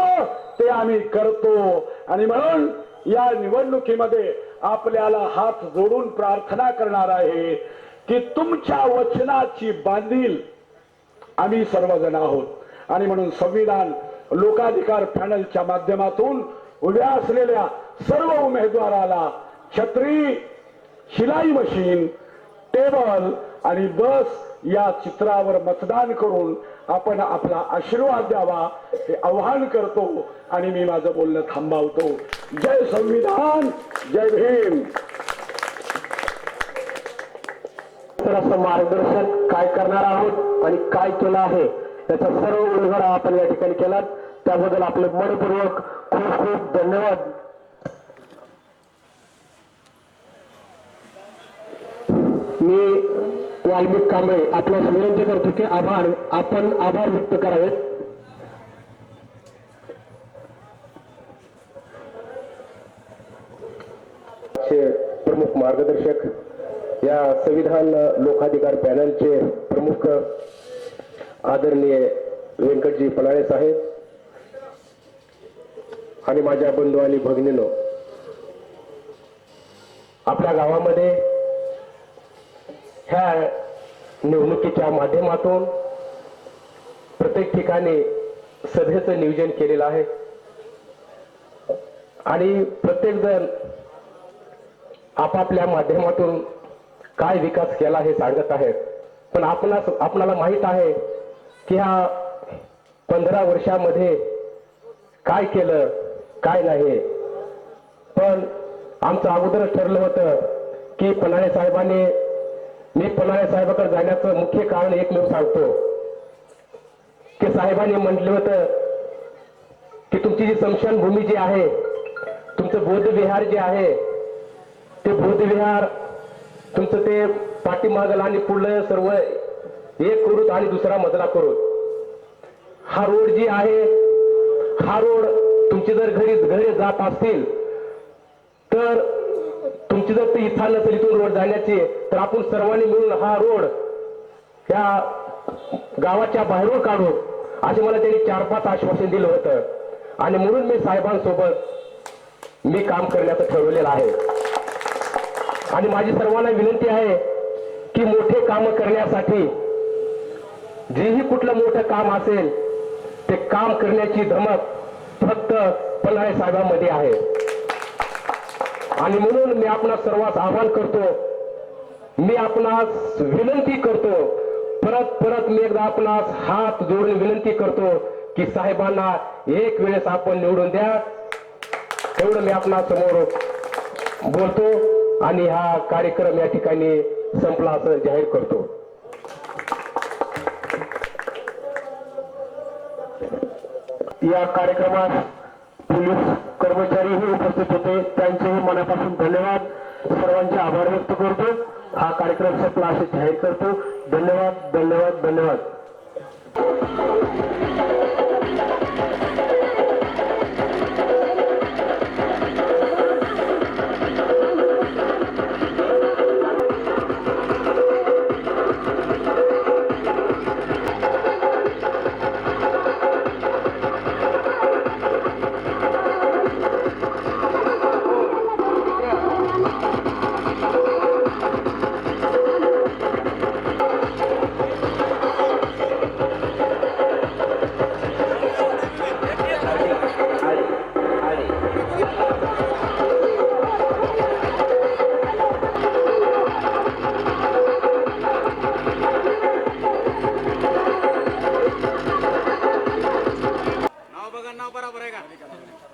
ते आम्ही करतो. आणि म्हणून या निवडणुकीमध्ये आपल्याला हात जोडून प्रार्थना करणार आहे की तुमच्या वचनाची बांधील आम्ही सर्वजण आहोत. आणि म्हणून संविधान लोकाधिकार पॅनलच्या माध्यमातून उभ्या असलेल्या सर्व उमेदवाराला छत्री, शिलाई मशीन, टेबल आणि बस या चित्रावर मतदान करून आपण आपला आशीर्वाद द्यावा हे आवाहन करतो आणि मी माझं बोलणं थांबवतो. जय संविधान, जय भीम. तर असं मार्गदर्शन काय करणार आहोत आणि काय केलं आहे त्याचा सर्व उलगडा आपण या ठिकाणी केला, त्याबद्दल आपले मनपूर्वक खूप खूप धन्यवाद. मी वाल्मिक कांबळे आपल्यास विनंती करतो की आपण आभार व्यक्त करावेत. प्रमुख मार्गदर्शक, या संविधान लोकाधिकार पॅनलचे प्रमुख आदरणीय व्यंकटजी पलाळे साहेब आणि माझ्या बंधू आणि भगिनीनो, आपल्या गावामध्ये ह्या निवडणुकीच्या माध्यमातून प्रत्येक ठिकाणी सभेचं नियोजन केलेलं आहे आणि प्रत्येक जण आपापल्या माध्यमातून काय विकास केला हे सांगत आहेत. पण आपणाला माहित आहे की ह्या 15 वर्षामध्ये काय केलं काय नाही. पण आमचं अगोदरच ठरलं होतं की पलाळे साहेबांनी, मी पलाळे साहेबांकडे जाण्याचं मुख्य कारण एकमेव सांगतो की साहेबांनी म्हटलं होतं की तुमची जी स्मशानभूमी जी आहे, तुमचं बौद्ध विहार जे आहे, ते बौद्ध विहार तुमचं ते पाठीमागल आणि पुढलं सर्व एक करूत आणि दुसरा मजला करूत. हा रोड जी आहे, हा रोड तुमची जर घरी जात असतील तर तुमची जर ती इच्छा नसेल इथून रोड जाण्याची, तर आपण सर्वांनी मिळून हा रोड या गावाच्या बाहेरून काढू असे मला त्यांनी 4-5 आश्वासन दिलं होतं. आणि म्हणून मी साहेबांसोबत मी काम करण्याचं ठरवलेलं आहे. आणि माझी सर्वांना विनंती आहे की मोठे काम करण्यासाठी जेही कुठलं मोठं काम असेल ते काम करण्याची धमक फक्त पलाळे साहेबांमध्ये आहे. आणि म्हणून मी आपणास सर्वांस आवाहन करतो, मी आपणास विनंती करतो, परत मी एकदा आपणास हात जोडून विनंती करतो की साहेबांना एक वेळेस आपण निवडून द्या. एवढं मी आपणा समोर बोलतो आणि हा कार्यक्रम या ठिकाणी संपला असं जाहीर करतो. या कार्यक्रमात पोलीस कर्मचारीही उपस्थित होते, त्यांचेही मनापासून धन्यवाद. सर्वांचे आभार व्यक्त करतो. हा कार्यक्रम संपला असे जाहीर करतो. धन्यवाद, धन्यवाद, धन्यवाद.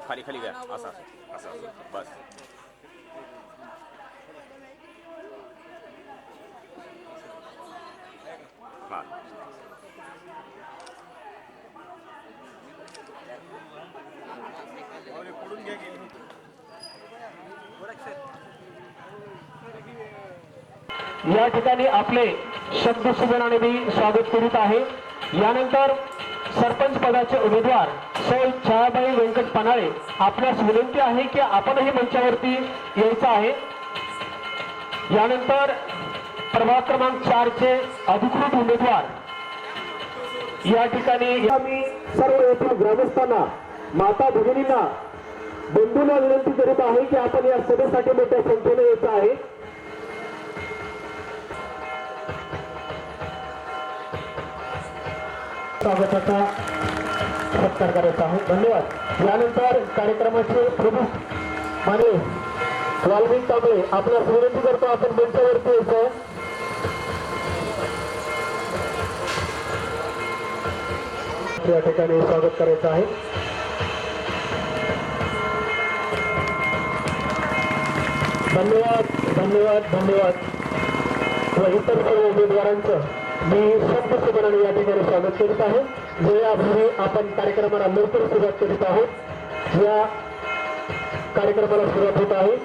खाली खाली घ्या, असं असं बस. या ठिकाणी आपले शब्द सुमनाने मी स्वागत करीत आहे. यानंतर सरपंच पदाचे उमेदवार सौ छायाबाई व्यंकट पनाळे आपल्यास विनंती आहे की आपणही मंचावरती यायचं आहे. यानंतर प्रभाग क्रमांक 4 चे अधिकृत उमेदवार या ठिकाणी आम्ही सर्व येथील ग्रामस्थांना, माता भगिनींना, बंधूंना विनंती करीत आहे की आपण या सभेसाठी मोठ्या संख्येने यायचं आहे. स्वागताचा सत्कार करायचा आहे. धन्यवाद. यानंतर कार्यक्रमाचे प्रमुख माने वाल्मिक तांबळे आपल्यास विनंती करतो आपण मंचावरती यायचं. या ठिकाणी स्वागत करायचं आहे. धन्यवाद धन्यवाद धन्यवाद. व इतर सर्व उमेदवारांचं मी शब्द सुमनाने या ठिकाणी स्वागत करीत आहे. वेळापूर्वी आपण कार्यक्रमाला लवकर सुरुवात करीत आहोत. या कार्यक्रमाला सुरुवात होत आहे.